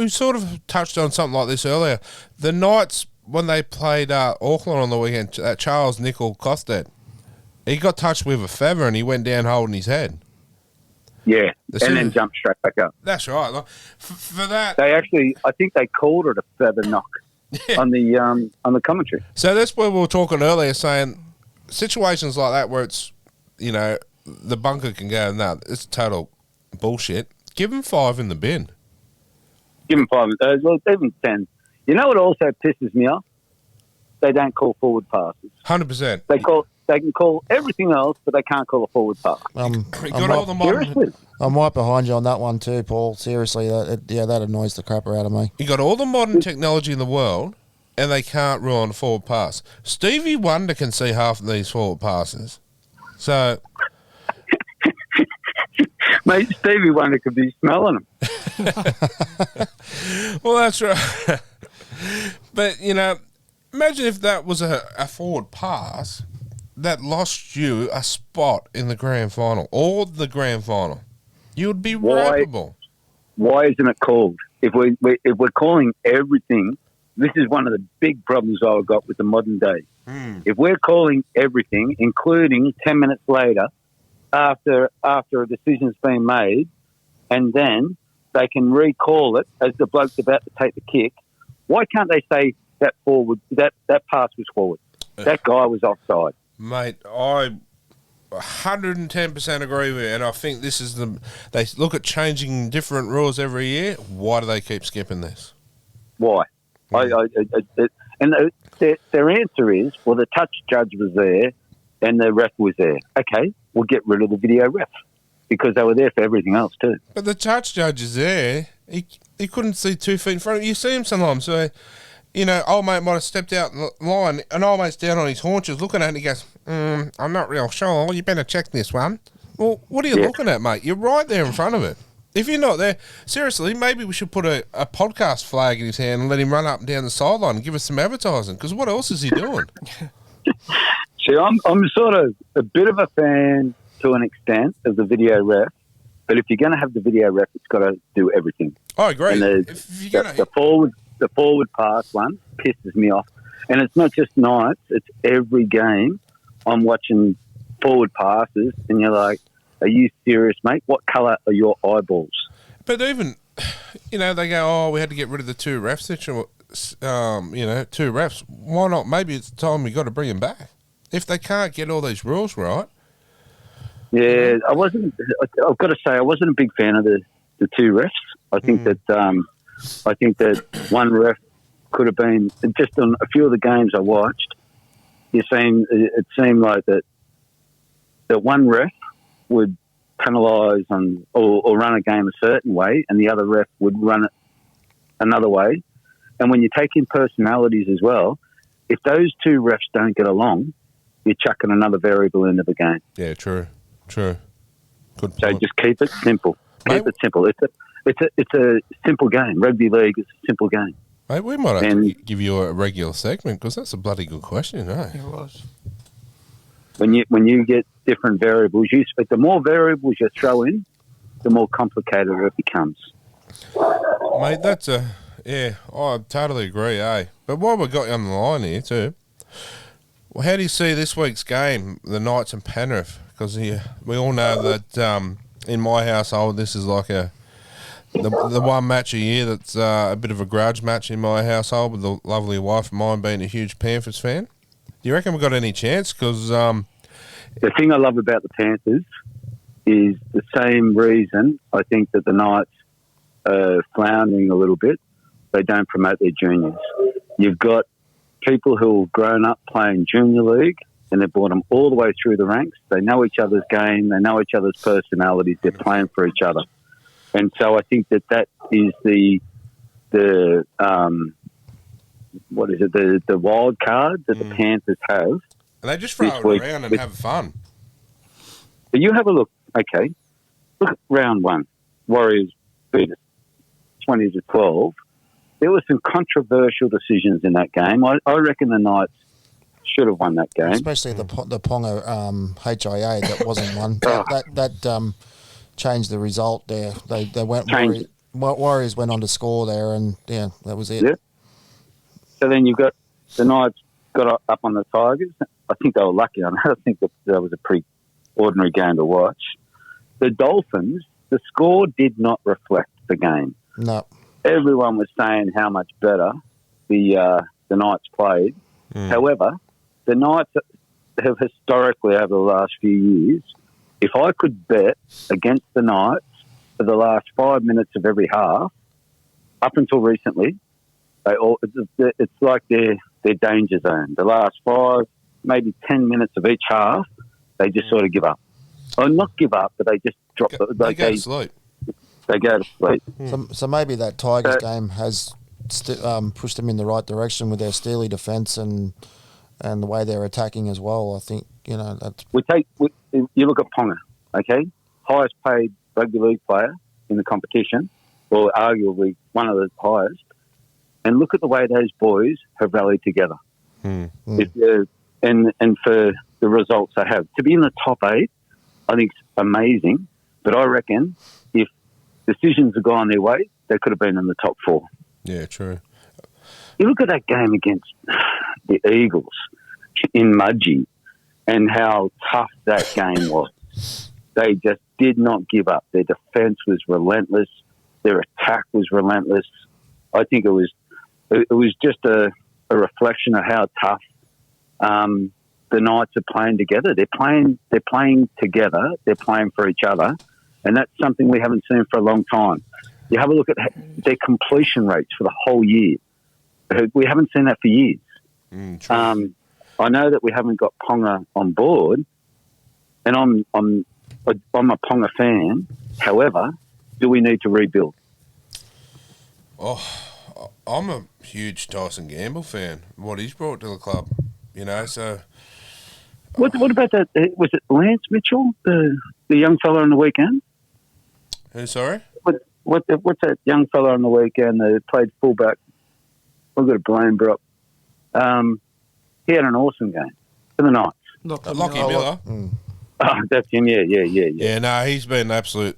sort of touched on something like this earlier. The Knights, when they played Auckland on the weekend, Charles Nickel Costed, he got touched with a feather and he went down holding his head. Yeah, and then jumped straight back up. That's right. Like, for that, they actually, I think they called it a feather knock on the commentary. So that's where we were talking earlier, saying situations like that where it's, you know, the bunker can go, no, it's total bullshit. Give them 5 in the bin. Give them 5. Well, even 10. You know what also pisses me off? They don't call forward passes. 100%. They can call everything else, but they can't call a forward pass. I'm right behind you on that one too, Paul. Seriously, that annoys the crap out of me. You got all the modern technology in the world, and they can't rule on a forward pass. Stevie Wonder can see half of these forward passes. So, mate, Stevie Wonder could be smelling them. Well, that's right. But you know, imagine if that was a forward pass that lost you a spot in the grand final or the grand final. You would be rapable. Why isn't it called? If we're calling everything this is one of the big problems I've got with the modern day. If we're calling everything, including 10 minutes later, after a decision's been made, and then they can recall it as the bloke's about to take the kick, why can't they say that pass was forward? That guy was offside. Mate, I 110% agree with you, and I think this is they look at changing different rules every year. Why do they keep skipping this? Why? Their answer is, well, the touch judge was there and the ref was there. Okay, we'll get rid of the video ref because they were there for everything else too. But the touch judge is there. He couldn't see 2 feet in front of him. You see him sometimes. So, old mate might have stepped out in the line and old mate's down on his haunches looking at it and he goes, I'm not real sure. You better check this one. Well, what are you looking at, mate? You're right there in front of it. If you're not there, seriously, maybe we should put a podcast flag in his hand and let him run up and down the sideline and give us some advertising, because what else is he doing? See, I'm sort of a bit of a fan to an extent of the video ref, but if you're going to have the video ref, it's got to do everything. I agree. And the forward pass one pisses me off. And it's not just Knights, it's every game I'm watching forward passes and you're like, are you serious, mate? What colour are your eyeballs? But even, they go, we had to get rid of the 2 refs. 2 refs. Why not? Maybe it's time we got to bring them back. If they can't get all these rules right. Yeah, I've got to say, I wasn't a big fan of the 2 refs. I think that one ref could have been, just on a few of the games I watched, it seemed like that one ref would penalise or run a game a certain way and the other ref would run it another way. And when you take in personalities as well, if those 2 refs don't get along, you're chucking another variable into the game. Yeah, true. Good point. So just keep it simple. Keep it simple. It's a simple game. Rugby league is a simple game. Mate, we might have to give you a regular segment because that's a bloody good question, eh? It was. Mm. When you get different variables, the more variables you throw in, the more complicated it becomes. Mate, I totally agree, eh? But while we've got you on the line here too, well, how do you see this week's game, the Knights and Penrith? Because we all know that in my household, this is like the one match a year that's a bit of a grudge match in my household, with the lovely wife of mine being a huge Panthers fan. Do you reckon we've got any chance? Because the thing I love about the Panthers is the same reason I think that the Knights are floundering a little bit. They don't promote their juniors. You've got people who have grown up playing junior league and they've brought them all the way through the ranks. They know each other's game. They know each other's personalities. They're playing for each other. And so I think that is the wild card that the Panthers have. And they just throw it around and have fun. But you have a look. Okay, look at round 1. Warriors beat us 20-12. There were some controversial decisions in that game. I reckon the Knights should have won that game. Especially the Ponga HIA that wasn't one. That changed the result there. They went Warriors went on to score there, and that was it. Yeah. So then you've got the Knights got up on the Tigers. I think they were lucky on that. I think that was a pretty ordinary game to watch. The Dolphins, the score did not reflect the game. No. Everyone was saying how much better the Knights played. However, the Knights have historically over the last few years, if I could bet against the Knights for the last 5 minutes of every half, up until recently, it's like their danger zone. The last 5, maybe 10 minutes of each half, they just sort of give up. Or not give up, but they just drop. They go to sleep. They go to sleep. So maybe that Tigers game has pushed them in the right direction with their steely defence and the way they're attacking as well. I think that's. You look at Ponga, okay, highest paid rugby league player in the competition, or arguably one of the highest, and look at the way those boys have rallied together. And for the results they have to be in the top 8, I think it's amazing. But I reckon if decisions had gone their way, they could have been in the top 4. Yeah, true. You look at that game against the Eagles in Mudgee and how tough that game was. They just did not give up. Their defence was relentless. Their attack was relentless. I think it was just a reflection of how tough the Knights are playing together. They're playing together. They're playing for each other, and that's something we haven't seen for a long time. You have a look at their completion rates for the whole year. We haven't seen that for years. I know that we haven't got Ponga on board, and I'm a Ponga fan. However, do we need to rebuild? Oh, I'm a huge Tyson Gamble fan. What he's brought to the club, So what about that? Was it Lance Mitchell, the young fella on the weekend? Who? Sorry. What's that young fella on the weekend that played fullback? I've got to blame Brock. He had an awesome game for the Knights. Lockie Miller. Oh, that's him. Yeah. Yeah, no, he's been an absolute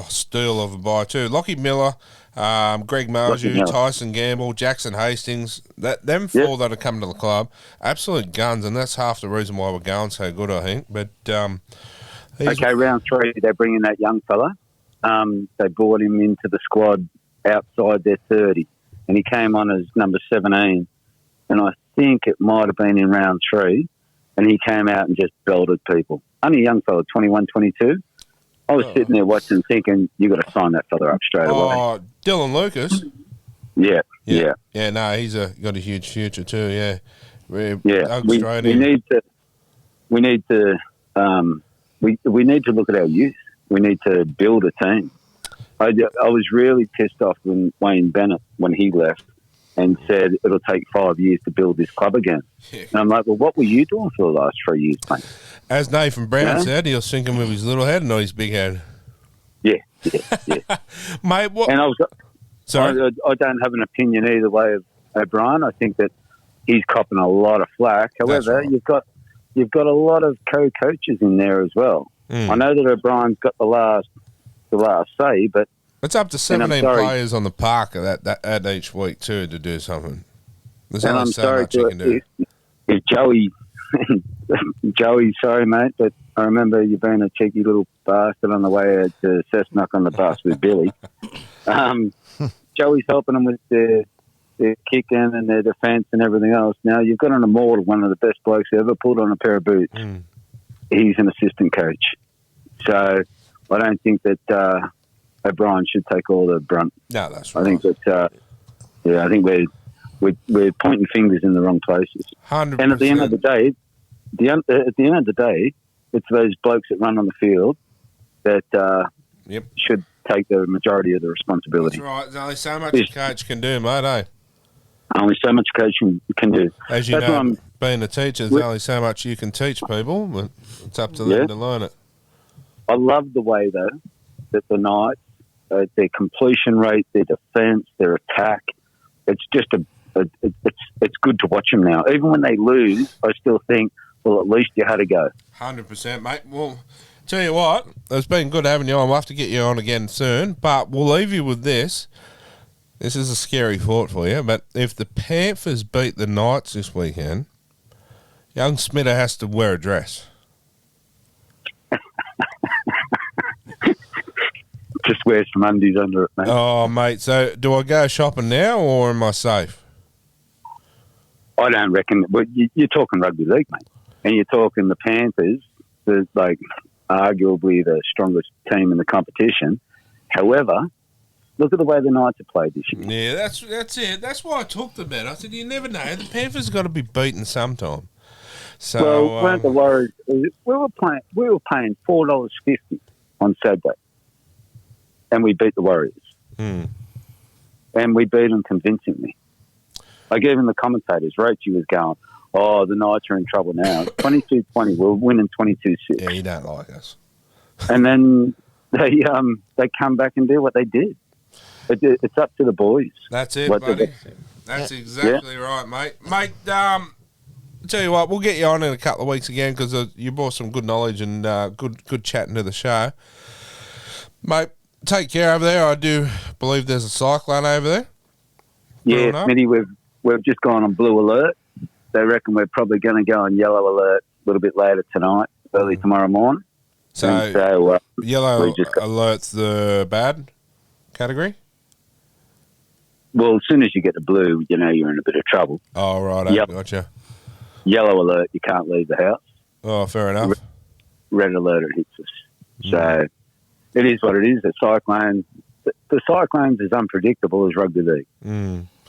steal of a buy too. Lockie Miller, Greg Marju, Tyson Gamble, Jackson Hastings. Them four that have come to the club, absolute guns, and that's half the reason why we're going so good, I think. But okay, round 3, they're bringing that young fella. They brought him into the squad outside their 30, and he came on as number 17. And I think it might have been in round 3, and he came out and just belted people. Only a young fella, 21, 22. I was sitting there watching, thinking, you got to sign that fella up straight away. Oh, Dylan Lucas. Yeah. No, he's got a huge future too. Yeah, we need to look at our youth. We need to build a team. I was really pissed off when Wayne Bennett, when he left, and said it'll take 5 years to build this club again. Yeah. And I'm like, well, what were you doing for the last 3 years, mate? As Nathan Brown said, he was thinking with his little head, not his big head. Yeah. Mate, what? And Sorry? I don't have an opinion either way of O'Brien. I think that he's copping a lot of flack. However, right. you've got a lot of co-coaches in there as well. I know that O'Brien's got the last say, but it's up to 17 players on the park at each week too to do something. There's only so much you can do. If Joey, sorry mate, but I remember you being a cheeky little bastard on the way to Cessnock on the bus with Billy. Joey's helping them with their kicking and their defence and everything else. Now you've got an immortal, one of the best blokes who ever pulled on a pair of boots. He's an assistant coach, so I don't think that O'Brien should take all the brunt. No, that's right. I think that I think we're pointing fingers in the wrong places. 100%. And at the end of the day, it's those blokes that run on the field that should take the majority of the responsibility. That's right. There's only so much a coach can do, mate, eh? Only so much coaching can do. As you know, being a teacher, there's only so much you can teach people, but it's up to them to learn it. I love the way, though, that the Knights, their completion rate, their defence, their attack, it's just it's good to watch them now. Even when they lose, I still think, well, at least you had a go. 100%, mate. Well, tell you what, it's been good having you on. We'll have to get you on again soon, but we'll leave you with this. This is a scary thought for you, but if the Panthers beat the Knights this weekend, young Schmidt has to wear a dress. Just wear some undies under it, mate. Oh, mate, so do I go shopping now or am I safe? I don't reckon. But you're talking rugby league, mate, and you're talking the Panthers, like arguably the strongest team in the competition. However, look at the way the Knights have played this year. Yeah, that's it. That's why I talked about it. I said you never know. The Panthers got to be beaten sometime. So, weren't the Warriors? We were paying $4.50 on Saturday, and we beat the Warriors. And we beat them convincingly. Like even the commentators, Roachy was going, "Oh, the Knights are in trouble now. 22-20, we're winning 22-6." Yeah, you don't like us. And then they come back and do what they did. It's up to the boys. That's it, buddy. That's exactly right, mate. Mate, tell you what, we'll get you on in a couple of weeks again because you brought some good knowledge and good chatting to the show. Mate, take care over there. I do believe there's a cyclone over there. Yeah, Smitty, we've just gone on blue alert. They reckon we're probably going to go on yellow alert a little bit later tonight, early tomorrow morning. So, yellow alert's the bad category? Well, as soon as you get the blue, you know you're in a bit of trouble. Oh, right. Gotcha. Yellow alert, you can't leave the house. Oh, fair enough. Red alert, it hits us. So it is what it is. The Cyclones is unpredictable as rugby league.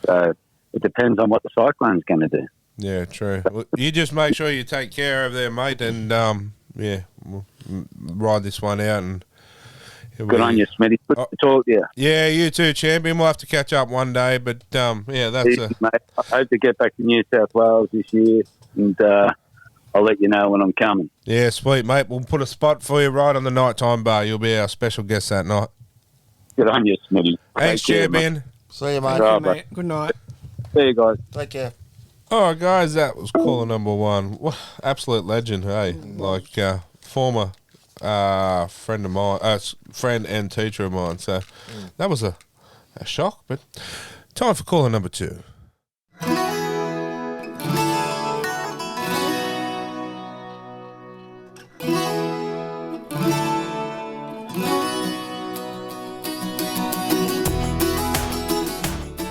So it depends on what the Cyclone's going to do. Yeah, true. Well, you just make sure you take care of them, mate, and we'll ride this one out. And good on you, Smitty. Good to talk to you. Yeah, you too, champion. We'll have to catch up one day, but that's mate. I hope to get back to New South Wales this year, and I'll let you know when I'm coming. Yeah, sweet, mate. We'll put a spot for you right on the nighttime bar. You'll be our special guest that night. Good on you, Smitty. Thanks, champion. See you, mate. Thank you, mate. Good night. See you guys. Take care. All right, guys, that was caller number one. What absolute legend, hey? Like former friend of mine, friend and teacher of mine. So that was a shock, but time for caller number two.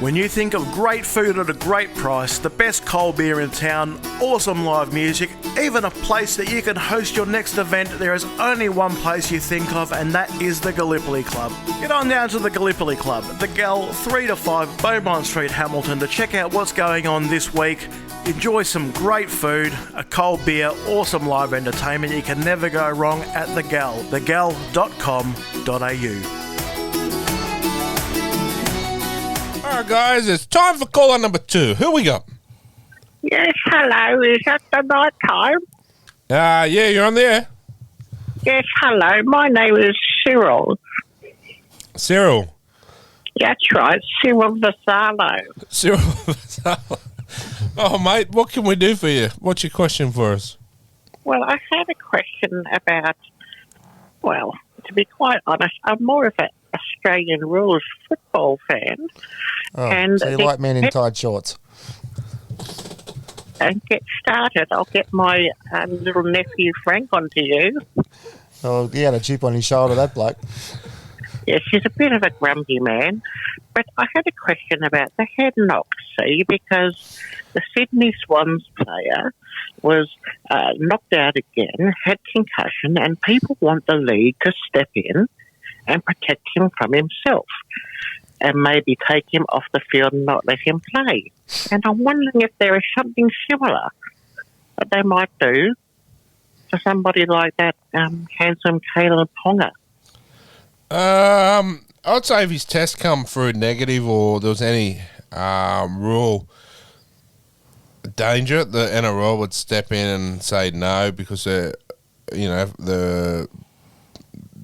When you think of great food at a great price, the best cold beer in town, awesome live music, even a place that you can host your next event, there is only one place you think of, and that is the Gallipoli Club. Get on down to the Gallipoli Club, the Gal 3 to 5 Beaumont Street, Hamilton, to check out what's going on this week. Enjoy some great food, a cold beer, awesome live entertainment. You can never go wrong at the Gal, thegal.com.au. All right, guys, it's time for caller number two. Who we got? Yes, hello. Is that the night time? Yeah, you're on there. Yes, hello. My name is Cyril. Cyril. That's right, Cyril Vassallo. Cyril Vassallo. Oh, mate, what can we do for you? What's your question for us? Well, I had a question about, well, to be quite honest, I'm more of an Australian rules football fan. Oh, and so you like men in tight shorts? And get started. I'll get my little nephew Frank onto you. Oh, he had a chip on his shoulder, that bloke. Yes, he's a bit of a grumpy man. But I had a question about the head knock, see, because the Sydney Swans player was knocked out again, had concussion, and people want the league to step in and protect him from himself and maybe take him off the field and not let him play. And I'm wondering if there is something similar that they might do to somebody like that handsome Kalen Ponga. I'd say if his test come through negative or there was any real danger, the NRL would step in and say no because the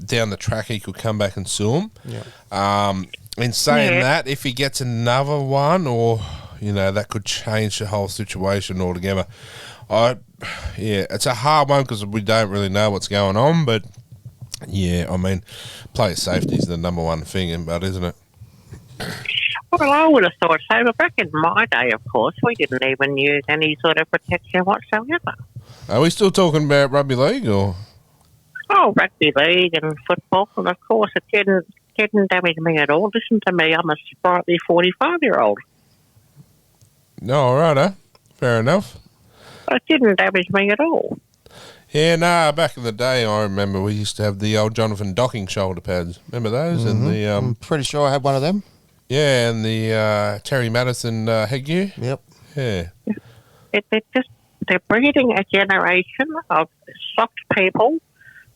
down the track he could come back and sue him. Yeah. In saying that, if he gets another one, or that could change the whole situation altogether. It's a hard one because we don't really know what's going on, but player safety is the number one thing, isn't it? Well, I would have thought so, but back in my day, of course, we didn't even use any sort of protection whatsoever. Are we still talking about rugby league, or? Oh, rugby league and football, and of course it didn't damage me at all. Listen to me, I'm a sprightly 45-year-old. No, all right, fair enough. It didn't damage me at all. Yeah, back in the day, I remember we used to have the old Jonathan Docking shoulder pads. Remember those? Mm-hmm. And the I'm pretty sure I had one of them. Yeah, and the Terry Madison headgear. Yep. Yeah. They're breeding a generation of soft people.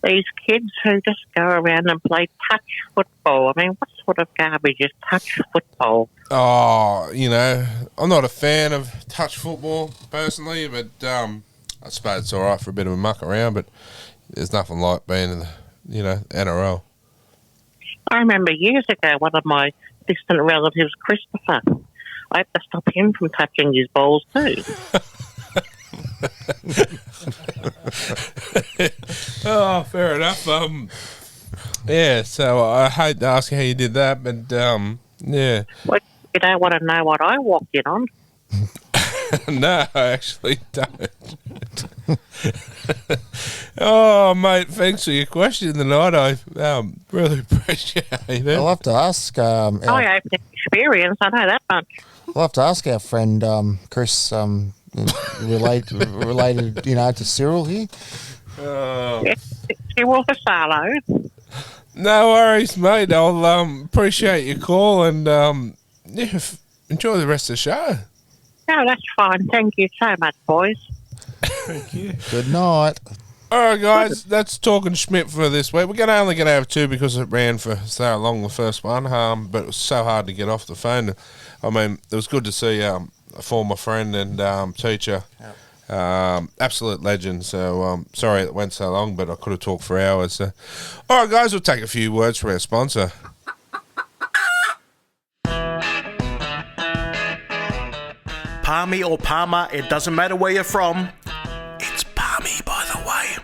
These kids who just go around and play touch football. I mean, what sort of garbage is touch football? Oh, I'm not a fan of touch football personally, but I suppose it's all right for a bit of a muck around, but there's nothing like being in the, NRL. I remember years ago, one of my distant relatives, Christopher, I had to stop him from touching his balls too. Oh, fair enough. So I hate to ask how you did that, but yeah. Well, you don't want to know what I walked in on. No, I actually don't. Oh, mate, thanks for your question tonight. I really appreciate it. I'll have to ask. I have experience, I know that much. We'll have to ask our friend Chris, related, to Cyril here. She was a solo. No worries, mate. I'll appreciate your call and enjoy the rest of the show. No, that's fine. Thank you so much, boys. Thank you. Good night. All right, guys, that's Talking Schmidt for this week. We're only going to have two because it ran for so long, the first one, but it was so hard to get off the phone. I mean, it was good to see a former friend and teacher, absolute legend. So sorry it went so long, but I could have talked for hours. All right, guys, we'll take a few words from our sponsor. Palmy or Palmer, it doesn't matter where you're from. It's Palmy, by the way.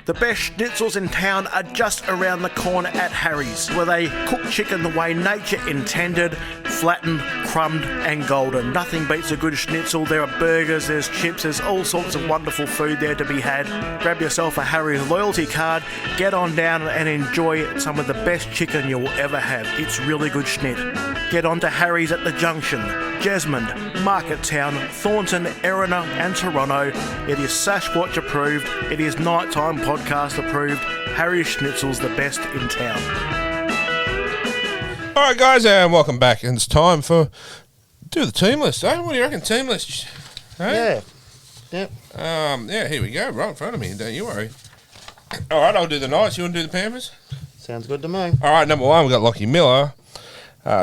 The best schnitzels in town are just around the corner at Harry's, where they cook chicken the way nature intended, flattened, crumbed and golden. Nothing beats a good schnitzel. There are burgers, there's chips, there's all sorts of wonderful food there to be had. Grab yourself a Harry's loyalty card, get on down and enjoy some of the best chicken you'll ever have. It's really good schnit. Get on to Harry's at the Junction, Jesmond, Marketown, Thornton, Erina and Toronto. It is Sasquatch approved. It is KnightTime podcast approved. Harry's Schnitzel's the best in town. All right, guys, and welcome back. And it's time for do the team list. Eh? What do you reckon, team list? Eh? Yeah. Yeah, here we go, right in front of me. Don't you worry. All right, I'll do the Knights. You want to do the Panthers? Sounds good to me. All right, number one, we've got Lockie Miller.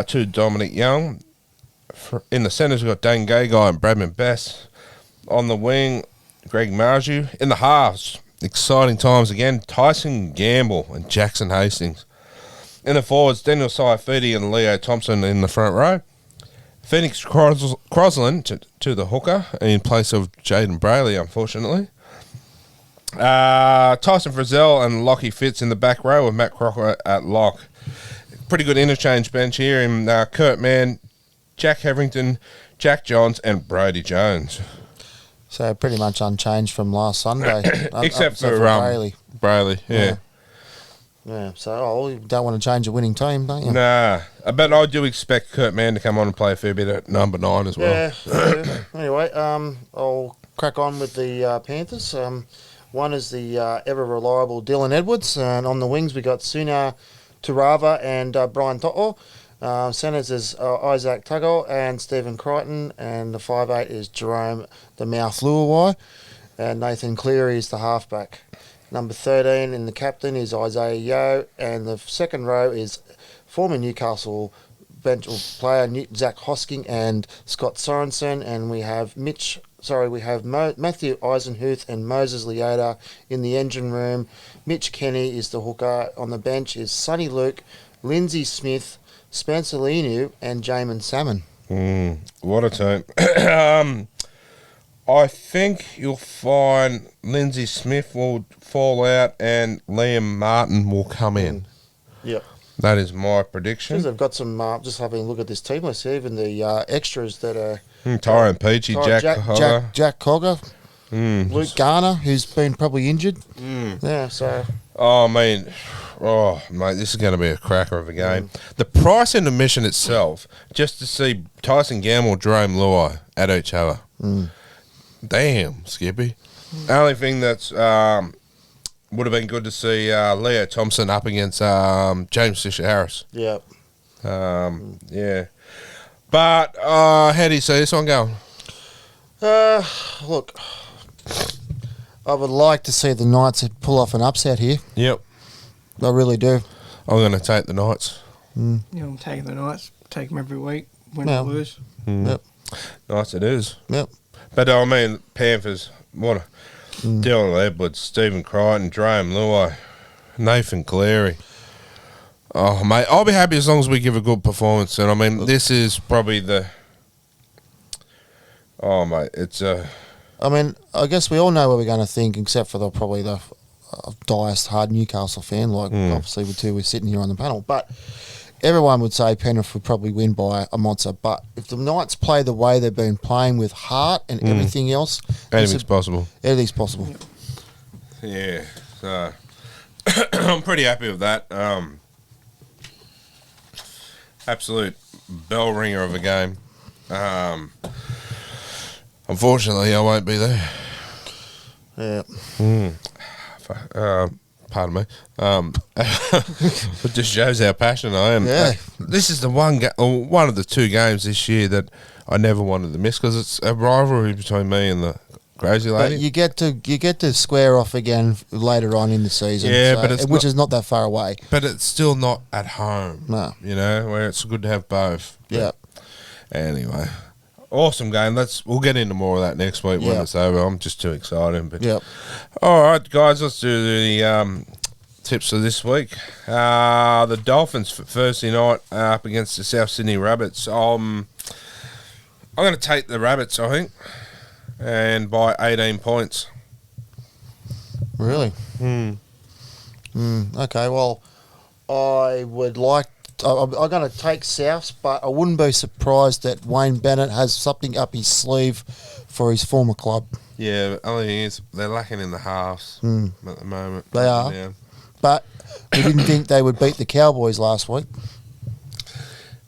Two, Dominic Young. In the centres, we've got Dane Gagai and Bradman Best. On the wing, Greg Marju. In the halves, exciting times again, Tyson Gamble and Jackson Hastings. In the forwards, Daniel Saifidi and Leo Thompson in the front row. Phoenix Crosland to the hooker in place of Jaden Brayley, unfortunately. Tyson Frizzell and Lockie Fitz in the back row with Matt Crocker at lock. Pretty good interchange bench here in Kurt Mann, Jack Hetherington, Jack Johns and Brody Jones. So pretty much unchanged from last Sunday. Except for Brayley. Brayley, yeah. Yeah, so you don't want to change a winning team, don't you? Nah, but I do expect Kurt Mann to come on and play a fair bit at number 9 as well. Yeah. Anyway, I'll crack on with the Panthers. One is the ever-reliable Dylan Edwards, and on the wings we got Sunia Turava and Brian To'o. Centres is Isaac Tuggle and Stephen Crichton, and the 5'8" is Jerome the Mouth Luawai, and Nathan Cleary is the halfback. Number 13 in the captain is Isaiah Yeo, and the second row is former Newcastle bench player Zach Hosking and Scott Sorensen, and we have Matthew Eisenhuth and Moses Leota in the engine room. Mitch Kenny is the hooker. On the bench is Sonny Luke, Lindsay Smith, Spencer Leniu and Jamin Salmon. What a team. I think you'll find Lindsay Smith will fall out and Liam Martin will come in. Yep. That is my prediction. They've got some, just having a look at this team list, even the extras that are... Tyrone Peachy, Jack Cogger. Jack Cogger. Luke Garner, who's been probably injured. Yeah, so... mate, this is going to be a cracker of a game. The price in admission itself, just to see Tyson Gamble and Jerome Luai at each other. Damn, Skippy. The only thing that's would have been good to see Leo Thompson up against James Fisher-Harris. Yep. Yeah. But how do you see this one going? Look, I would like to see the Knights pull off an upset here. Yep. I really do. I'm going to take the Knights. Yeah, I'm taking the Knights. Take them every week, win or lose. Yep. Nice it is. Yep. But I mean, Panthers, what Dylan Edwards, Stephen Crichton, Jerome Luai, Nathan Cleary. Oh, mate, I'll be happy as long as we give a good performance. And I mean, this is probably the... Oh, mate, it's I mean, I guess we all know what we're going to think, except for probably the diest hard Newcastle fan, like obviously we're sitting here on the panel. But everyone would say Penrith would probably win by a monster. But if the Knights play the way they've been playing with heart and everything else, Anything's possible. Anything's possible. Yeah. So I'm pretty happy with that. Absolute bell ringer of a game. Unfortunately, I won't be there. Yeah. Pardon me. It just shows how passionate I am. Yeah. This is the one of the two games this year that I never wanted to miss because it's a rivalry between me and the crazy lady. But you get to square off again later on in the season. Yeah, but it's which is not that far away. But it's still not at home. No. You know, where it's good to have both. Yeah. Anyway. Awesome game. We'll get into more of that next week when it's over. I'm just too excited. But all right, guys, let's do the tips for this week. The Dolphins for Thursday night up against the South Sydney Rabbits. I'm going to take the Rabbits, I think, and by 18 points. Really? Okay. Well, I would like. I'm going to take Souths, but I wouldn't be surprised that Wayne Bennett has something up his sleeve for his former club. Yeah, but the only thing is they're lacking in the halves at the moment. They are. Yeah. But we didn't think they would beat the Cowboys last week.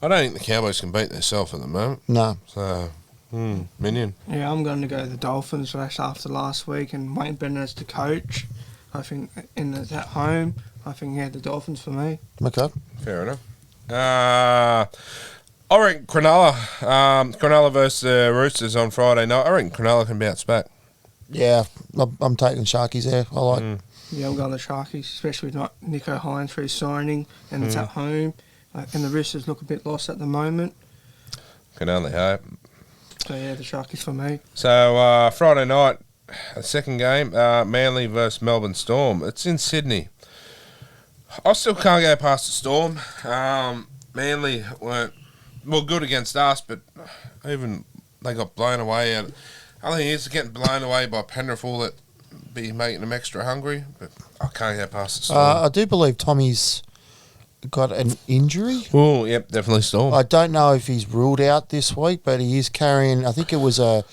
I don't think the Cowboys can beat themselves at the moment. No. So, Minion. Yeah, I'm going to go the Dolphins after last week, and Wayne Bennett as the coach. I think at home, I think the Dolphins for me. Okay. Fair enough. I reckon Cronulla. Cronulla versus the Roosters on Friday night. I reckon Cronulla can bounce back. Yeah, I'm taking Sharkies there. I like. Yeah, I'm going the Sharkies, especially with Nico Hines for his signing, and it's at home. And the Roosters look a bit lost at the moment. Can only hope. So yeah, the Sharkies for me. So Friday night, a second game, Manly versus Melbourne Storm. It's in Sydney. I still can't go past the Storm. Manly weren't good against us, but even they got blown away. I think it's getting blown away by Penrith, all that be making them extra hungry. But I can't go past the Storm. I do believe Tommy's got an injury. Oh, yep, definitely Storm. I don't know if he's ruled out this week, but he is carrying. I think it might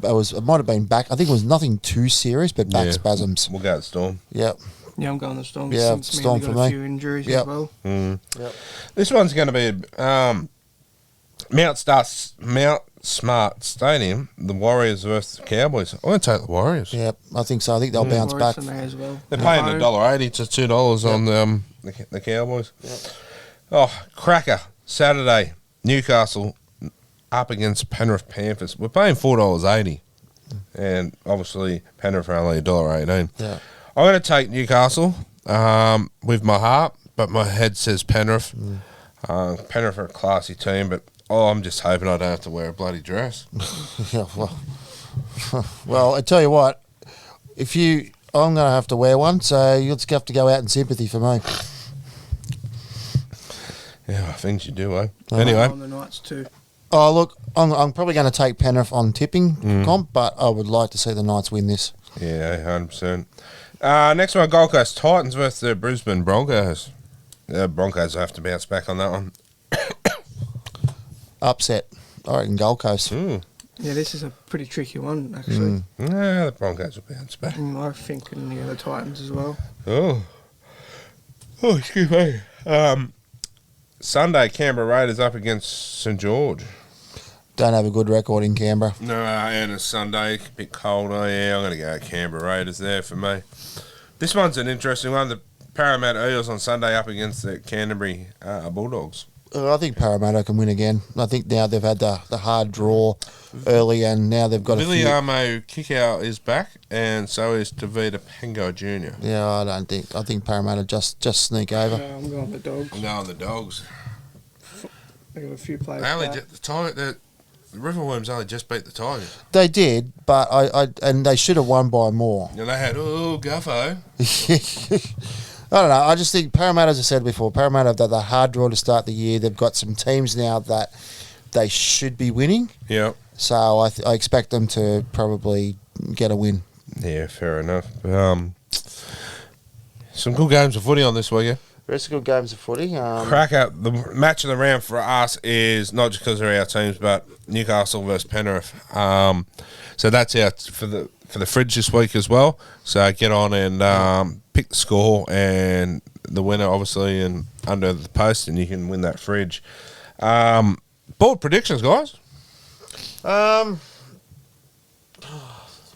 have been back. I think it was nothing too serious, but back spasms. We'll go with Storm. Yep. Yeah, I'm going the Storm. Yeah, Since Storm got for me. a few injuries as well. Yep. This one's going to be Mount Smart Stadium. The Warriors versus the Cowboys. I'm going to take the Warriors. Yep, I think so. I think they'll bounce Warriors back. for me as well. They're paying $1.80 to $2 on the Cowboys. Yep. Oh, cracker! Saturday, Newcastle up against Penrith Panthers. We're paying $4.80, and obviously Penrith are only $1.18. Yeah. I'm going to take Newcastle with my heart, but my head says Penrith. Penrith are a classy team, but I'm just hoping I don't have to wear a bloody dress. Yeah, well, I tell you what, I'm going to have to wear one, so you'll just have to go out in sympathy for me. Yeah, things you do, eh? Anyway. On the Knights too. Oh, look, I'm probably going to take Penrith on tipping comp, but I would like to see the Knights win this. Yeah, 100%. Next one, Gold Coast Titans versus the Brisbane Broncos. The Broncos have to bounce back on that one. Upset. I reckon Gold Coast. Yeah, this is a pretty tricky one, actually. Yeah, the Broncos will bounce back. I think the Titans as well. Oh, excuse me. Sunday, Canberra Raiders up against St George. Don't have a good record in Canberra. No, and it's Sunday, a bit cold. Oh, yeah, I'm going to go Canberra Raiders there for me. This one's an interesting one. The Parramatta Eels on Sunday up against the Canterbury Bulldogs. I think Parramatta can win again. I think now they've had the hard draw early, and now they've got Billy Armo Kickout is back, and so is Tavita Pengo Jr. Yeah, I think Parramatta just sneak over. I'm going the Dogs. I'm going the Dogs. They got a few players. The Riverworms only just beat the Tigers. They did, but and they should have won by more. And they had Guffo. I don't know. I just think Parramatta, as I said before, Parramatta have the hard draw to start the year. They've got some teams now that they should be winning. Yeah. So I expect them to probably get a win. Yeah, fair enough. Some good games of footy on this weekend. Rest of good games of footy. Crack out. The match of the round for us is not just because they're our teams, but Newcastle versus Penrith. So that's out for the fridge this week as well. So get on and pick the score and the winner, obviously, and under the post, and you can win that fridge. Bold predictions, guys.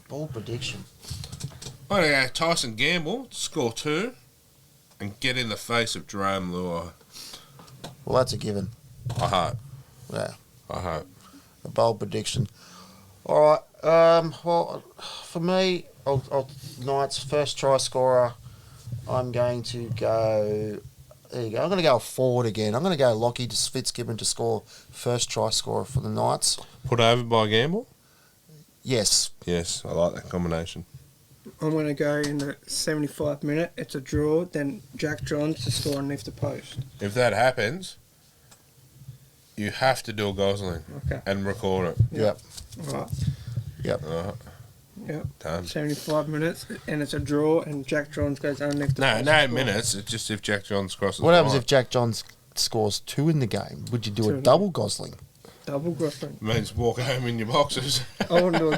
Bold prediction. I'm going to go Tyson Gamble, score 2, and get in the face of Jerome Luai. Well, that's a given. I hope. Yeah. I hope. A bold prediction. All right. Well, for me, Knights first try scorer. I'm going to go. There you go. I'm going to go forward again. I'm going to go Lockie to Fitzgibbon to score first try scorer for the Knights. Put over by Gamble? Yes. Yes, I like that combination. I'm going to go in the 75th minute. It's a draw. Then Jack Johns to score underneath the post. If that happens, you have to do a Gosling and record it. Yep. All right. Yep. Yep. Done. 75 minutes, and it's a draw, and Jack Johns goes underneath the post. No minutes. It's just if Jack Johns crosses What the happens line. if Jack Johns scores 2 in the game? Would you do Two a in the- double Gosling? Double Gosling. Means walk home in your boxes. I want to do a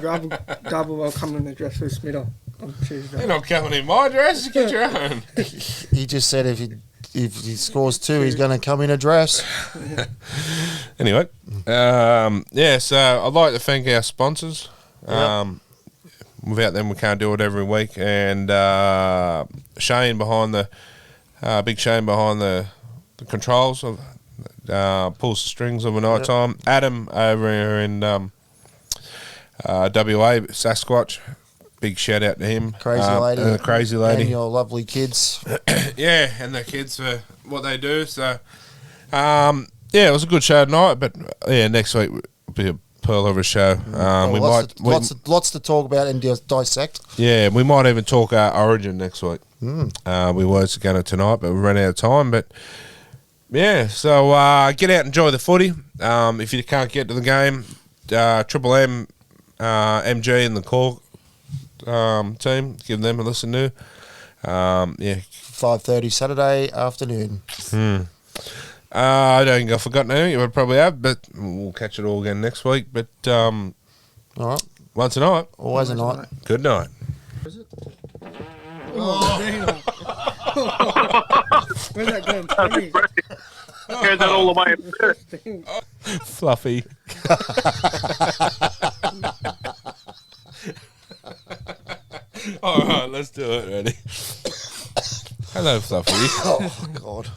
double while coming in the dress with Schmidt on Tuesday. You're not coming in my dress. Get your own. He just said if he scores 2, he's going to come in a dress. Anyway, so I'd like to thank our sponsors. Without them, we can't do it every week. And Shane behind the big Shane behind the controls of pulls the strings of a night time. Adam over here in WA, Sasquatch. Big shout out to him. Crazy lady. And the crazy lady. And your lovely kids. Yeah, and the kids for what they do. So, it was a good show tonight, but next week will be a pearl of a show. Lots to talk about and dissect. Yeah, we might even talk Origin next week. We were going to tonight, but we ran out of time. But yeah, so get out and enjoy the footy. If you can't get to the game, Triple M, MG, and the Cork team, give them a listen to. 5:30 Saturday afternoon. I don't think I've forgotten anything. You would probably have, but we'll catch it all again next week. But all right, once a night, always a night. Good night. Where's that going? Carried that all the way. Fluffy. All right, let's do it. Ready? Hello, Fluffy. Oh, God.